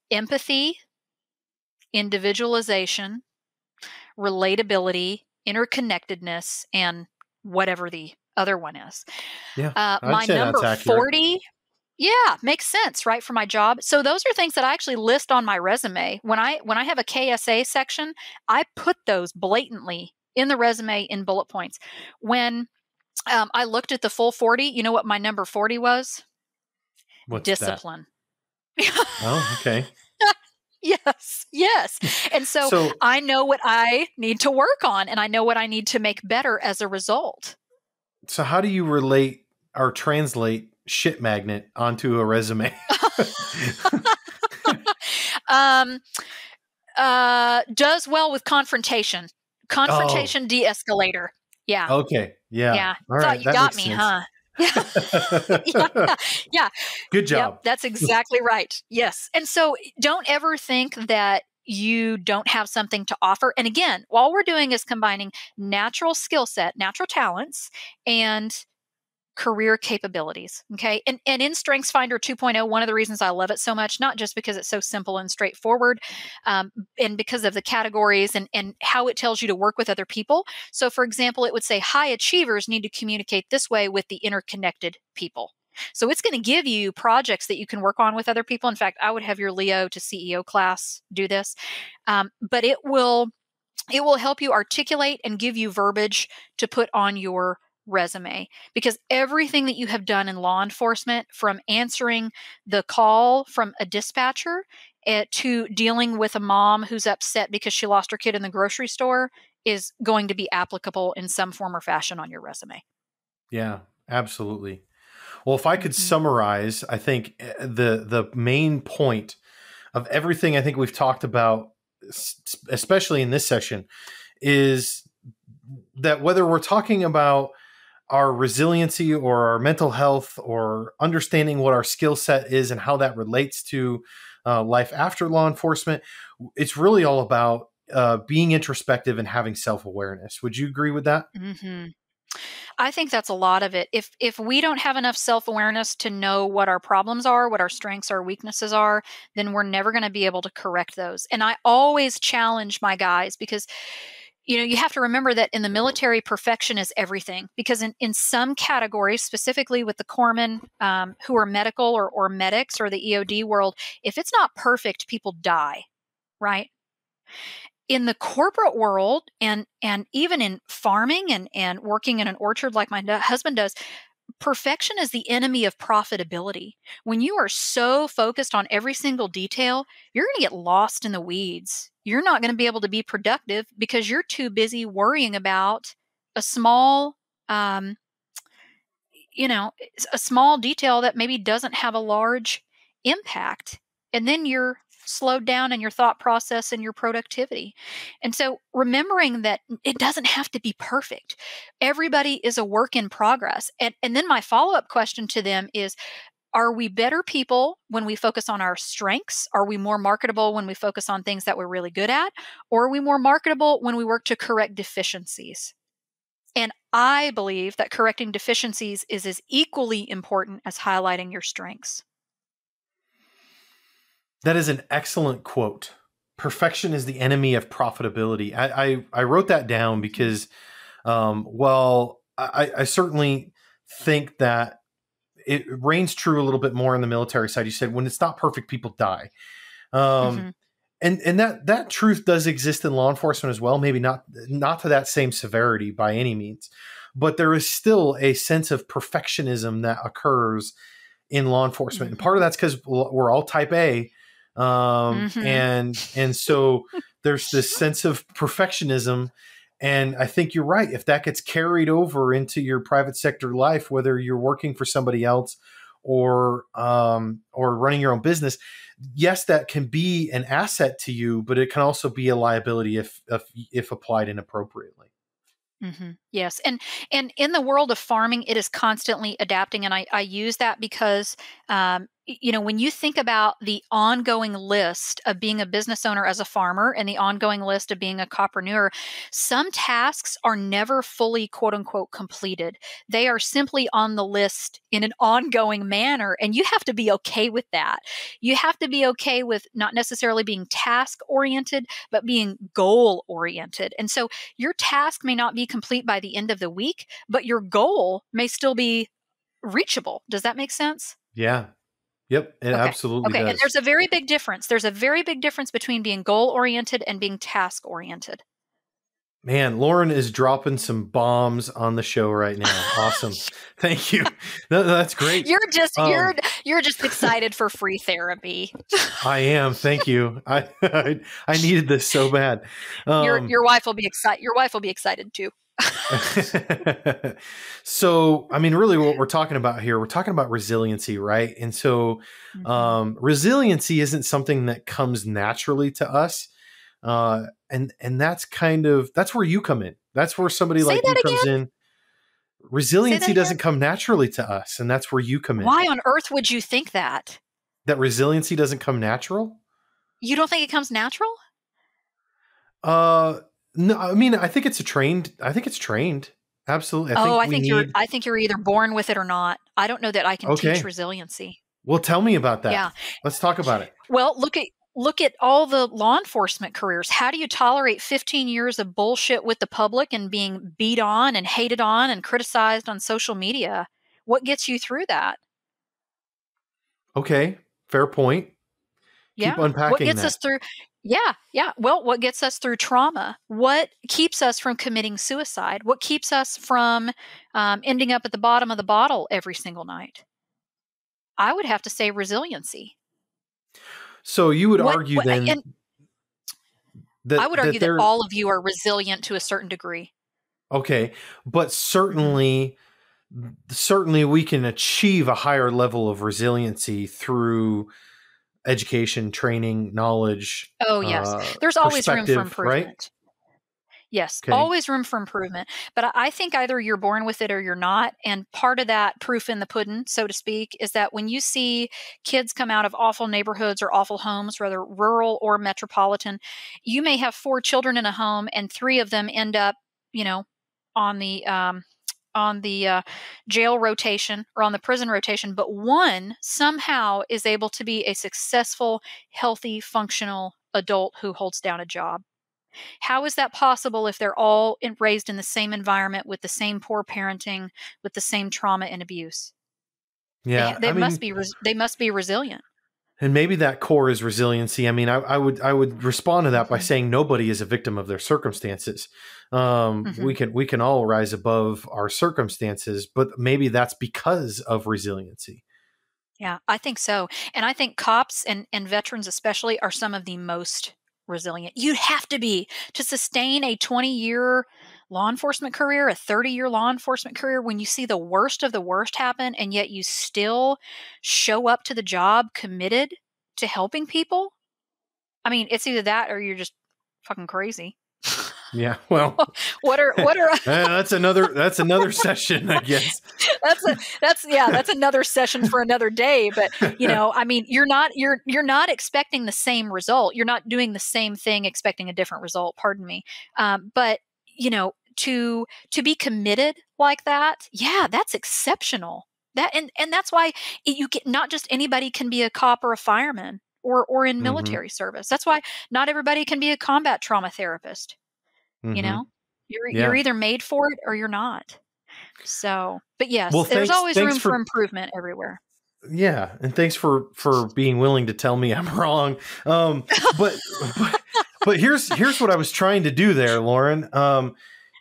Speaker 3: Empathy, individualization, relatability, interconnectedness, and whatever the other one is.
Speaker 2: Yeah,
Speaker 3: my number 40. Yeah, makes sense, right, for my job. So those are things that I actually list on my resume. When I have a KSA section, I put those blatantly in the resume in bullet points. When I looked at the full 40, you know what my number 40 was?
Speaker 2: What's
Speaker 3: discipline.
Speaker 2: Oh, okay.
Speaker 3: Yes. And so I know what I need to work on, and I know what I need to make better as a result.
Speaker 2: So how do you relate or translate shit magnet onto a resume?
Speaker 3: Does well with confrontation. Confrontation de-escalator. Yeah.
Speaker 2: Okay. Yeah.
Speaker 3: All right. Thought you got me, huh? Yeah.
Speaker 2: Good job.
Speaker 3: Yep, that's exactly right. Yes. And so don't ever think that you don't have something to offer. And again, all we're doing is combining natural skill set, natural talents, and career capabilities. Okay. And in StrengthsFinder 2.0, one of the reasons I love it so much, not just because it's so simple and straightforward, and because of the categories and how it tells you to work with other people. So for example, it would say high achievers need to communicate this way with the interconnected people. So it's going to give you projects that you can work on with other people. In fact, I would have your Leo to CEO class do this, but it will help you articulate and give you verbiage to put on your resume, because everything that you have done in law enforcement, from answering the call from a dispatcher to dealing with a mom who's upset because she lost her kid in the grocery store, is going to be applicable in some form or fashion on your resume.
Speaker 2: Yeah, absolutely. Well, if I could summarize, I think the main point of everything I think we've talked about, especially in this session, is that whether we're talking about our resiliency or our mental health or understanding what our skill set is and how that relates to life after law enforcement, it's really all about being introspective and having self-awareness. Would you agree with that?
Speaker 3: Mm-hmm. I think that's a lot of it. If we don't have enough self-awareness to know what our problems are, what our strengths, our weaknesses are, then we're never going to be able to correct those. And I always challenge my guys, because you have to remember that in the military, perfection is everything. Because in some categories, specifically with the corpsmen who are medical or medics or the EOD world, if it's not perfect, people die, right? in the corporate world and even in farming and working in an orchard like my husband does, perfection is the enemy of profitability. When you are so focused on every single detail, you're going to get lost in the weeds. You're not going to be able to be productive because you're too busy worrying about a small, um, a small detail that maybe doesn't have a large impact. And then you're slowed down in your thought process and your productivity. And so remembering that it doesn't have to be perfect. Everybody is a work in progress. And then my follow-up question to them is, are we better people when we focus on our strengths? Are we more marketable when we focus on things that we're really good at? Or are we more marketable when we work to correct deficiencies? And I believe that correcting deficiencies is as equally important as highlighting your strengths.
Speaker 2: That is an excellent quote. Perfection is the enemy of profitability. I wrote that down because, I certainly think that it reigns true a little bit more on the military side. You said when it's not perfect, people die. And that truth does exist in law enforcement as well. Maybe not to that same severity by any means, but there is still a sense of perfectionism that occurs in law enforcement. And part of that's because we're all type A. And so there's this sense of perfectionism. And I think you're right. If that gets carried over into your private sector life, whether you're working for somebody else or running your own business, yes, that can be an asset to you, but it can also be a liability if applied inappropriately.
Speaker 3: Yes. And in the world of farming, it is constantly adapting. And I use that because, when you think about the ongoing list of being a business owner as a farmer and the ongoing list of being a copreneur, some tasks are never fully, quote unquote, completed. They are simply on the list in an ongoing manner. And you have to be okay with that. You have to be okay with not necessarily being task oriented, but being goal oriented. And so your task may not be complete by the end of the week, but your goal may still be reachable. Does that make sense?
Speaker 2: Yeah. Yep. It absolutely does.
Speaker 3: And there's a very big difference. There's a very big difference between being goal-oriented and being task-oriented.
Speaker 2: Man, Lauren is dropping some bombs on the show right now. Awesome. Thank you. That's great.
Speaker 3: You're just excited for free therapy.
Speaker 2: I am. Thank you. I needed this so bad.
Speaker 3: Your wife will be excited. Your wife will be excited too.
Speaker 2: So, I mean, really what we're talking about here, we're talking about resiliency, right? And so, resiliency isn't something that comes naturally to us. And that's that's where you come in. That's where somebody like you comes in. Resiliency doesn't come naturally to us. And that's where you come in.
Speaker 3: Why on earth would you think that?
Speaker 2: That resiliency doesn't come natural?
Speaker 3: You don't think it comes natural?
Speaker 2: No, I mean, I think it's trained. Absolutely.
Speaker 3: I think you're either born with it or not. I don't know that I can teach resiliency.
Speaker 2: Well, tell me about that.
Speaker 3: Yeah.
Speaker 2: Let's talk about it.
Speaker 3: Well, look at all the law enforcement careers. How do you tolerate 15 years of bullshit with the public and being beat on and hated on and criticized on social media? What gets you through that?
Speaker 2: Okay. Fair point. Keep unpacking
Speaker 3: what gets
Speaker 2: that.
Speaker 3: us through? Yeah. Well, what gets us through trauma? What keeps us from committing suicide? What keeps us from ending up at the bottom of the bottle every single night? I would have to say resiliency.
Speaker 2: So you would argue then that
Speaker 3: I would argue that all of you are resilient to a certain degree.
Speaker 2: Okay, but certainly we can achieve a higher level of resiliency through education, training, knowledge.
Speaker 3: Oh, yes. There's always room for improvement. Right? Yes, always room for improvement. But I think either you're born with it or you're not. And part of that proof in the pudding, so to speak, is that when you see kids come out of awful neighborhoods or awful homes, whether rural or metropolitan, you may have 4 children in a home and 3 of them end up, on the jail rotation or on the prison rotation, but 1 somehow is able to be a successful, healthy, functional adult who holds down a job. How is that possible if they're all raised in the same environment with the same poor parenting, with the same trauma and abuse?
Speaker 2: Yeah,
Speaker 3: they must be resilient.
Speaker 2: And maybe that core is resiliency. I mean, I would respond to that by saying nobody is a victim of their circumstances. We can all rise above our circumstances, but maybe that's because of resiliency.
Speaker 3: Yeah, I think so. And I think cops and veterans especially are some of the most resilient. You'd have to be to sustain a 20-year law enforcement career, a 30-year law enforcement career, when you see the worst of the worst happen, and yet you still show up to the job committed to helping people. I mean, it's either that or you're just fucking crazy.
Speaker 2: Yeah, well,
Speaker 3: what are
Speaker 2: that's another session, I guess.
Speaker 3: that's another session for another day. But I mean, you're not expecting the same result. You're not doing the same thing expecting a different result. Pardon me. But to be committed like that, yeah, that's exceptional. And that's why you get, not just anybody can be a cop or a fireman or in military service. That's why not everybody can be a combat trauma therapist. You're either made for it or you're not. So, but yes, there's always room for improvement everywhere.
Speaker 2: Yeah, and thanks for being willing to tell me I'm wrong. But here's what I was trying to do there, Lauren.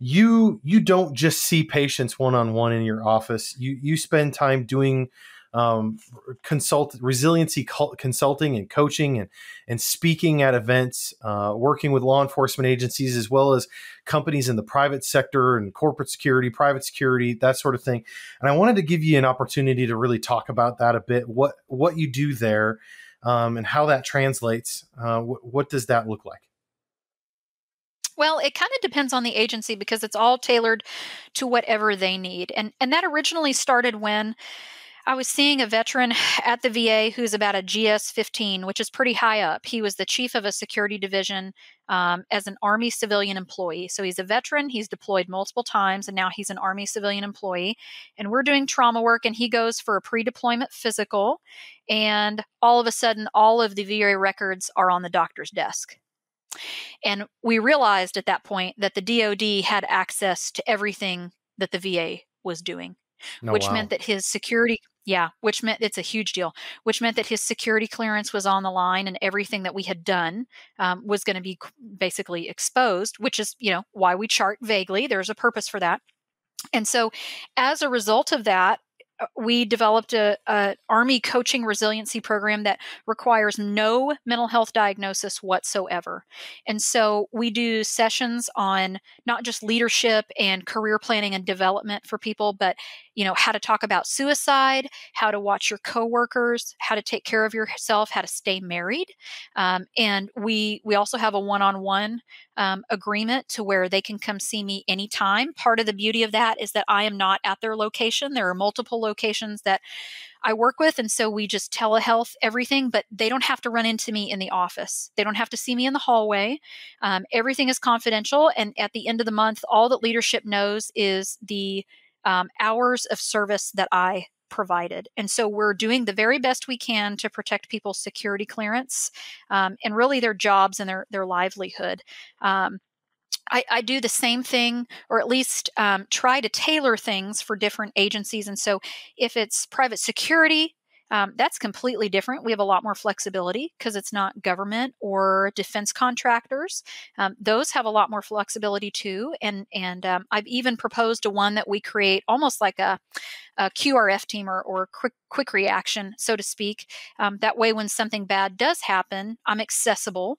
Speaker 2: You don't just see patients one-on-one in your office. You spend time doing resiliency consulting and coaching and speaking at events, working with law enforcement agencies, as well as companies in the private sector and corporate security, private security, that sort of thing. And I wanted to give you an opportunity to really talk about that a bit, what you do there, and how that translates. What does that look like?
Speaker 3: Well, it kind of depends on the agency because it's all tailored to whatever they need. And that originally started when I was seeing a veteran at the VA who's about a GS-15, which is pretty high up. He was the chief of a security division as an Army civilian employee. So he's a veteran. He's deployed multiple times, and now he's an Army civilian employee. And we're doing trauma work, and he goes for a pre-deployment physical. And all of a sudden, all of the VA records are on the doctor's desk. And we realized at that point that the DoD had access to everything that the VA was doing, which meant that his security... Yeah, which meant it's a huge deal, which meant that his security clearance was on the line and everything that we had done was going to be basically exposed, which is, why we chart vaguely. There's a purpose for that. And so as a result of that, we developed a Army coaching resiliency program that requires no mental health diagnosis whatsoever. And so we do sessions on not just leadership and career planning and development for people, but how to talk about suicide, how to watch your coworkers, how to take care of yourself, how to stay married. And we also have a one-on-one agreement to where they can come see me anytime. Part of the beauty of that is that I am not at their location. There are multiple locations that I work with, and so we just telehealth everything, but they don't have to run into me in the office. They don't have to see me in the hallway. Everything is confidential, and at the end of the month, all that leadership knows is the hours of service that I provided. And so we're doing the very best we can to protect people's security clearance and really their jobs and their livelihood. I do the same thing, or at least try to tailor things for different agencies. And so if it's private security, that's completely different. We have a lot more flexibility because it's not government or defense contractors. Those have a lot more flexibility too. And I've even proposed to one that we create almost like a QRF team or quick reaction, so to speak. That way, when something bad does happen, I'm accessible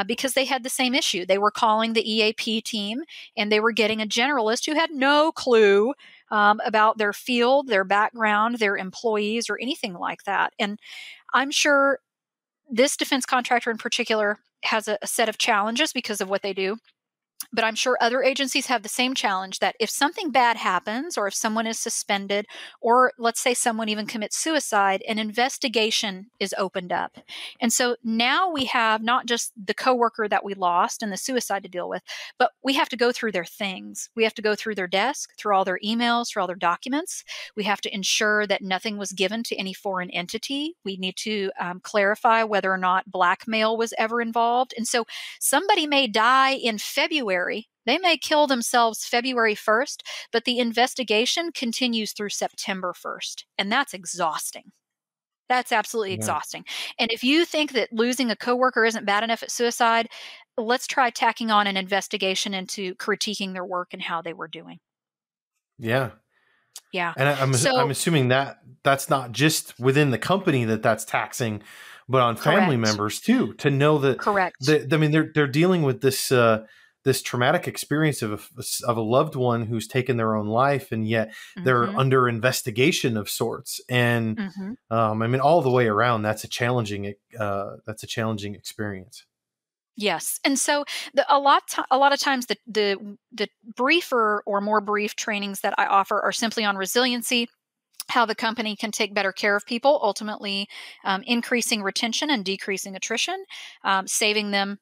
Speaker 3: because they had the same issue. They were calling the EAP team and they were getting a generalist who had no clue about their field, their background, their employees, or anything like that. And I'm sure this defense contractor in particular has a set of challenges because of what they do. But I'm sure other agencies have the same challenge that if something bad happens or if someone is suspended or let's say someone even commits suicide, an investigation is opened up. And so now we have not just the coworker that we lost and the suicide to deal with, but we have to go through their things. We have to go through their desk, through all their emails, through all their documents. We have to ensure that nothing was given to any foreign entity. We need to clarify whether or not blackmail was ever involved. And so somebody may die in February. They may kill themselves February 1st, but the investigation continues through September 1st. And that's exhausting. That's absolutely
Speaker 2: Yeah.
Speaker 3: exhausting. And if you think that losing a coworker isn't bad enough at suicide, let's try tacking on an investigation into critiquing their work and how they were doing.
Speaker 2: Yeah.
Speaker 3: Yeah.
Speaker 2: And I'm
Speaker 3: So,
Speaker 2: assuming that that's not just within the company that's taxing, but on family
Speaker 3: correct.
Speaker 2: members too, to know
Speaker 3: Correct.
Speaker 2: I mean, they're dealing with this, this traumatic experience of a loved one who's taken their own life, and yet they're
Speaker 3: Mhm.
Speaker 2: under investigation of sorts. And,
Speaker 3: Mhm.
Speaker 2: I mean, all the way around, that's a challenging experience.
Speaker 3: Yes. And so a lot of times the briefer or more brief trainings that I offer are simply on resiliency, how the company can take better care of people, ultimately increasing retention and decreasing attrition, saving them,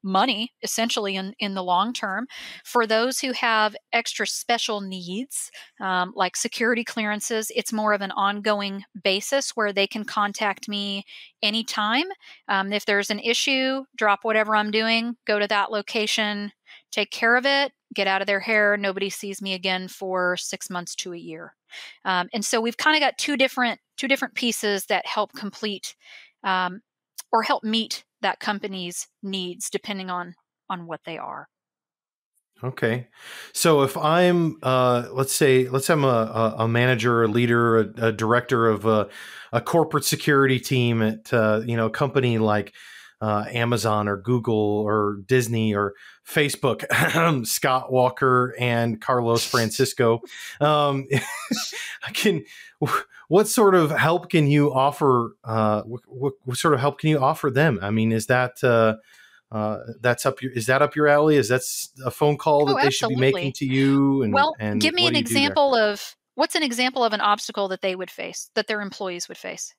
Speaker 3: money essentially in the long term. For those who have extra special needs, like security clearances, it's more of an ongoing basis where they can contact me anytime. If there's an issue, drop whatever I'm doing, go to that location, take care of it, get out of their hair. Nobody sees me again for 6 months to a year. And so we've kind of got two different pieces that help complete or help meet that company's needs, depending on what they are.
Speaker 2: Okay. So if I'm, let's say I'm a manager, a leader, a director of a corporate security team at, a company like Amazon or Google or Disney or Facebook, Scott Walker and Carlos Francisco. What sort of help can you offer? What sort of help can you offer them? I mean, is that is that up your alley? Is that a phone call
Speaker 3: Oh,
Speaker 2: that they should be making
Speaker 3: absolutely.
Speaker 2: to you?
Speaker 3: Well,
Speaker 2: And
Speaker 3: give me
Speaker 2: what
Speaker 3: an
Speaker 2: do you do there?
Speaker 3: example of what's an example of an obstacle that they would face, that their employees would face.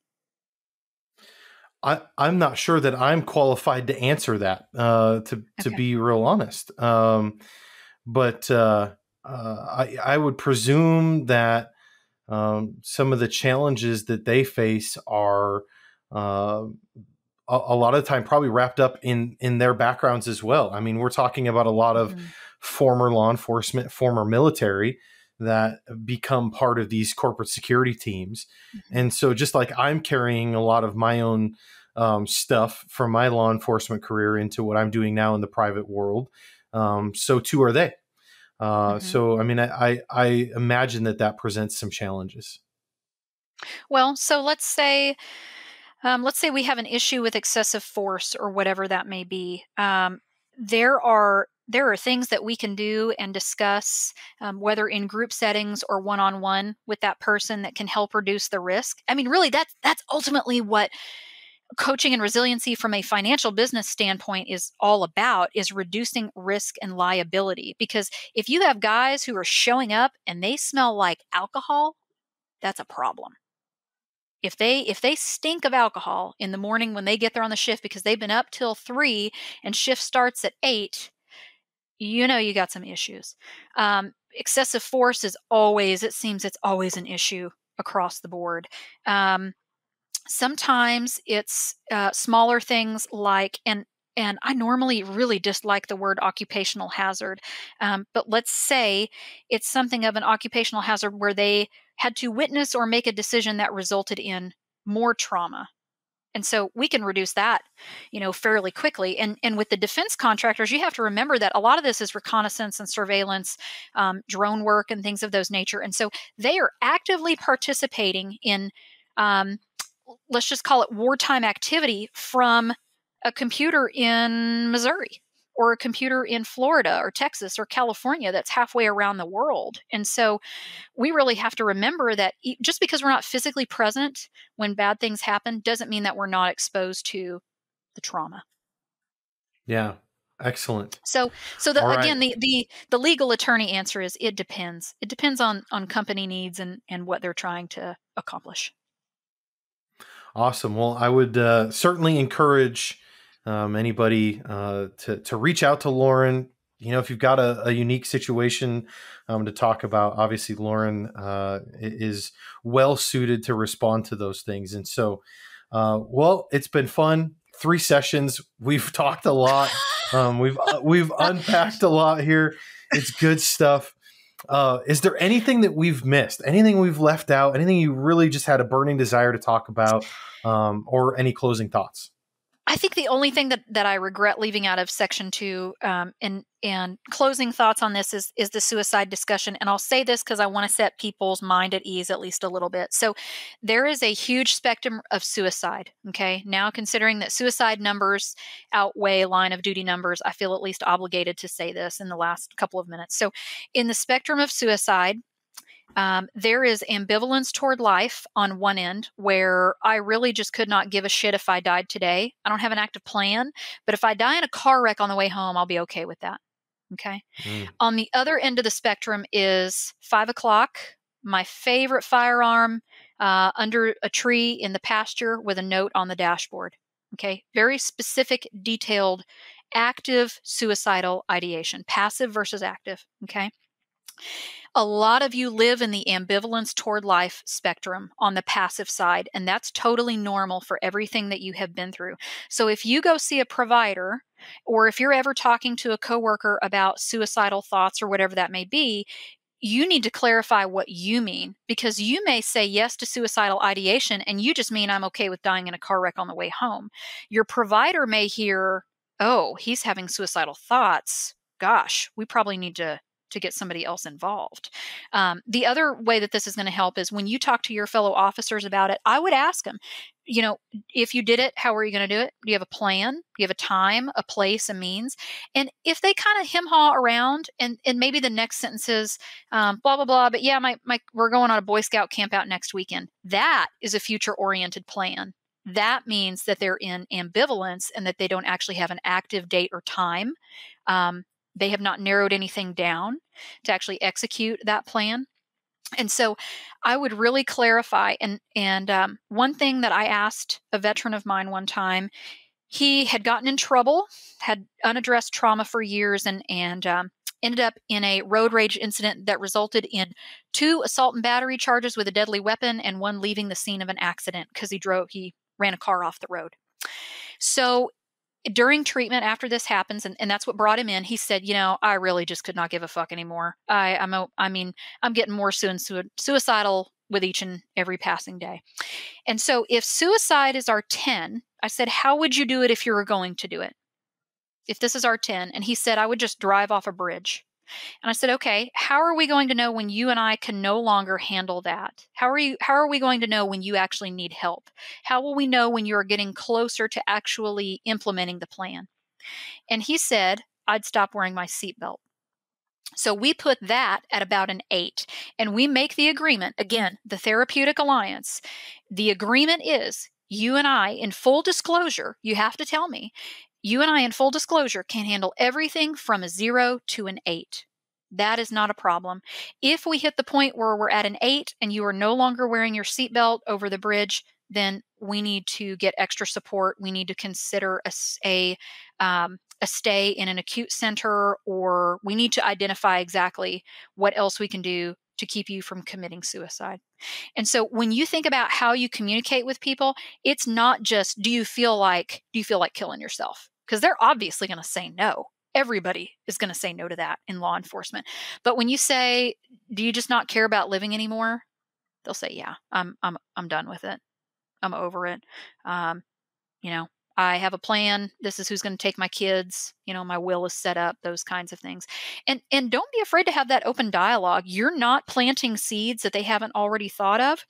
Speaker 2: I'm not sure that I'm qualified to answer that, to
Speaker 3: Okay.
Speaker 2: be real honest. But I would presume that some of the challenges that they face are a lot of the time probably wrapped up in their backgrounds as well. I mean, we're talking about a lot of
Speaker 3: Mhm.
Speaker 2: former law enforcement, former military that become part of these corporate security teams.
Speaker 3: Mhm.
Speaker 2: And so just like I'm carrying a lot of my own stuff from my law enforcement career into what I'm doing now in the private world, so too are they.
Speaker 3: Mhm.
Speaker 2: So, I mean, I imagine that presents some challenges.
Speaker 3: Well, so let's say we have an issue with excessive force or whatever that may be. There are things that we can do and discuss, whether in group settings or one-on-one with that person, that can help reduce the risk. I mean, really, that's ultimately what coaching and resiliency from a financial business standpoint is all about, is reducing risk and liability. Because if you have guys who are showing up and they smell like alcohol, that's a problem. If they stink of alcohol in the morning when they get there on the shift because they've been up till 3 and shift starts at 8, you got some issues. Excessive force is always, it seems it's always an issue across the board. Sometimes it's smaller things like, and I normally really dislike the word occupational hazard, but let's say it's something of an occupational hazard where they had to witness or make a decision that resulted in more trauma. And so we can reduce that, fairly quickly. And with the defense contractors, you have to remember that a lot of this is reconnaissance and surveillance, drone work and things of those nature. And so they are actively participating in, um, let's just call it wartime activity, from a computer in Missouri or a computer in Florida or Texas or California that's halfway around the world. And so we really have to remember that just because we're not physically present when bad things happen doesn't mean that we're not exposed to the trauma.
Speaker 2: Yeah. Excellent.
Speaker 3: So
Speaker 2: All
Speaker 3: again,
Speaker 2: right.
Speaker 3: the legal attorney answer is it depends. It depends on company needs and what they're trying to accomplish.
Speaker 2: Awesome. Well, I would certainly encourage anybody to reach out to Lauren. If you've got a unique situation to talk about, obviously Lauren is well suited to respond to those things. And so, well, it's been fun. 3 sessions. We've talked a lot. We've unpacked a lot here. It's good stuff. Is there anything that we've missed, anything we've left out, anything you really just had a burning desire to talk about, or any closing thoughts?
Speaker 3: I think the only thing that I regret leaving out of section 2, and closing thoughts on this is the suicide discussion. And I'll say this because I want to set people's mind at ease at least a little bit. So there is a huge spectrum of suicide. Okay. Now, considering that suicide numbers outweigh line of duty numbers, I feel at least obligated to say this in the last couple of minutes. So in the spectrum of suicide, there is ambivalence toward life on one end, where I really just could not give a shit if I died today. I don't have an active plan, but if I die in a car wreck on the way home, I'll be okay with that. Okay. On the other end of the spectrum is 5 o'clock, my favorite firearm under a tree in the pasture with a note on the dashboard. Okay. Very specific, detailed, active suicidal ideation, passive versus active. Okay. A lot of you live in the ambivalence toward life spectrum on the passive side, and that's totally normal for everything that you have been through. So if you go see a provider, or if you're ever talking to a coworker about suicidal thoughts or whatever that may be, you need to clarify what you mean, because you may say yes to suicidal ideation and you just mean I'm okay with dying in a car wreck on the way home. Your provider may hear, oh, he's having suicidal thoughts. Gosh, we probably need to get somebody else involved. The other way that this is going to help is when you talk to your fellow officers about it, I would ask them, if you did it, how are you going to do it? Do you have a plan? Do you have a time, a place, a means? And if they kind of hem-haw around and maybe the next sentence is blah, blah, blah, but yeah, we're going on a Boy Scout camp out next weekend. That is a future-oriented plan. That means that they're in ambivalence and that they don't actually have an active date or time. They have not narrowed anything down to actually execute that plan. And so I would really clarify. And one thing that I asked a veteran of mine one time, he had gotten in trouble, had unaddressed trauma for years, and ended up in a road rage incident that resulted in 2 assault and battery charges with a deadly weapon and 1 leaving the scene of an accident because he ran a car off the road. So during treatment, after this happens, and that's what brought him in, he said, I really just could not give a fuck anymore. I'm getting more suicidal with each and every passing day. And so if suicide is our 10, I said, how would you do it if you were going to do it? If this is our 10, and he said, I would just drive off a bridge. And I said, okay, how are we going to know when you and I can no longer handle that? How are we going to know when you actually need help? How will we know when you're getting closer to actually implementing the plan? And he said, I'd stop wearing my seatbelt. So we put that at about an 8, and we make the agreement, again, the therapeutic alliance. The agreement is you and I, in full disclosure, you have to tell me, you and I, in full disclosure, can handle everything from a 0 to an 8. That is not a problem. If we hit the point where we're at an 8 and you are no longer wearing your seatbelt over the bridge, then we need to get extra support. We need to consider a stay in an acute center, or we need to identify exactly what else we can do to keep you from committing suicide. And so when you think about how you communicate with people, it's not just, do you feel like killing yourself? Because they're obviously going to say no. Everybody is going to say no to that in law enforcement. But when you say, do you just not care about living anymore? They'll say, yeah, I'm done with it. I'm over it. I have a plan. This is who's going to take my kids. My will is set up, those kinds of things. And don't be afraid to have that open dialogue. You're not planting seeds that they haven't already thought of.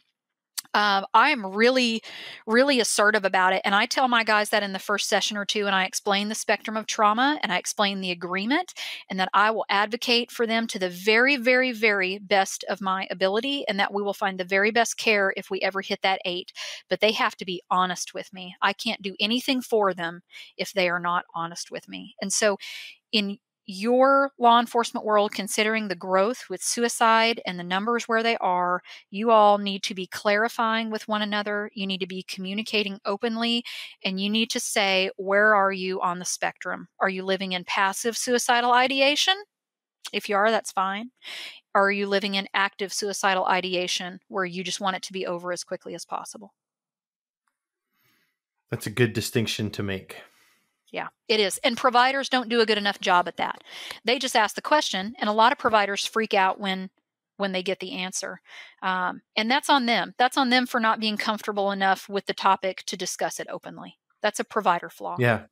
Speaker 3: I am really, really assertive about it. And I tell my guys that in the first session or two, and I explain the spectrum of trauma, and I explain the agreement, and that I will advocate for them to the very, very, very best of my ability, and that we will find the very best care if we ever hit that 8. But they have to be honest with me. I can't do anything for them if they are not honest with me. And so in your law enforcement world, considering the growth with suicide and the numbers where they are, you all need to be clarifying with one another. You need to be communicating openly, and you need to say, where are you on the spectrum? Are you living in passive suicidal ideation? If you are, that's fine. Or are you living in active suicidal ideation where you just want it to be over as quickly as possible?
Speaker 2: That's a good distinction to make.
Speaker 3: Yeah, it is. And providers don't do a good enough job at that. They just ask the question, and a lot of providers freak out when they get the answer. And that's on them. That's on them for not being comfortable enough with the topic to discuss it openly. That's a provider flaw.
Speaker 2: Yeah.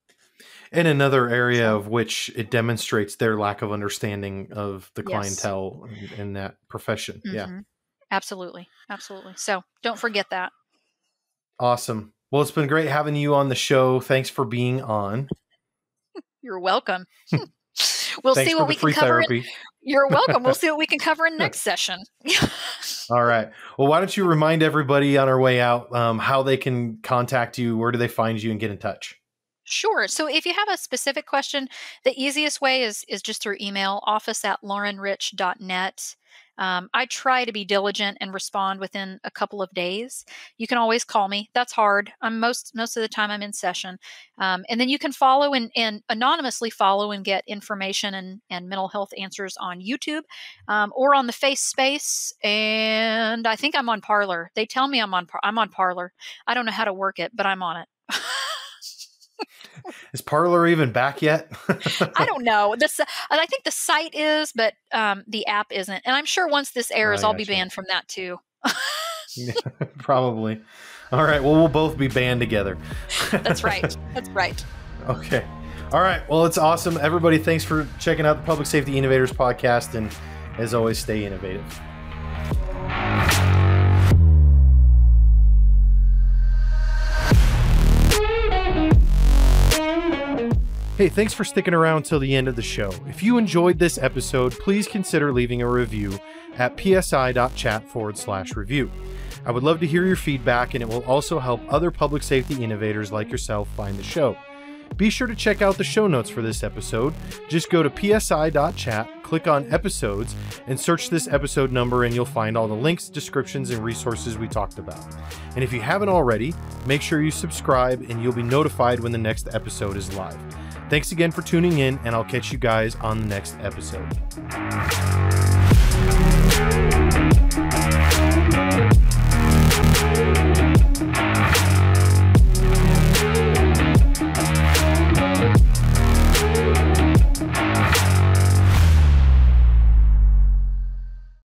Speaker 2: And another area of which it demonstrates their lack of understanding of the clientele in that profession.
Speaker 3: Mm-hmm.
Speaker 2: Yeah.
Speaker 3: Absolutely. Absolutely. So don't forget that.
Speaker 2: Awesome. Well, it's been great having you on the show. Thanks for being on.
Speaker 3: You're welcome. We'll
Speaker 2: Thanks
Speaker 3: see what we can cover. You're welcome. We'll see what we can cover in next session.
Speaker 2: All right. Well, why don't you remind everybody on our way out how they can contact you? Where do they find you and get in touch?
Speaker 3: Sure. So if you have a specific question, the easiest way is just through email, office@laurenrich.net. I try to be diligent and respond within a couple of days. You can always call me. That's hard. Most of the time I'm in session. And then you can follow and anonymously follow and get information and mental health answers on YouTube or on the Face Space. And I think I'm on Parler. They tell me I'm on Parler. I don't know how to work it, but I'm on it.
Speaker 2: Is Parler even back yet?
Speaker 3: I don't know. I think the site is, but the app isn't. And I'm sure once this airs, I'll be banned from that too.
Speaker 2: Probably. All right. Well, we'll both be banned together.
Speaker 3: That's right. That's right.
Speaker 2: Okay. All right. Well, it's awesome. Everybody, thanks for checking out the Public Safety Innovators podcast. And as always, stay innovative. Hey, thanks for sticking around till the end of the show. If you enjoyed this episode, please consider leaving a review at psi.chat/review. I would love to hear your feedback, and it will also help other public safety innovators like yourself find the show. Be sure to check out the show notes for this episode. Just go to psi.chat, click on episodes, and search this episode number, and you'll find all the links, descriptions, and resources we talked about. And if you haven't already, make sure you subscribe, and you'll be notified when the next episode is live. Thanks again for tuning in, and I'll catch you guys on the next episode.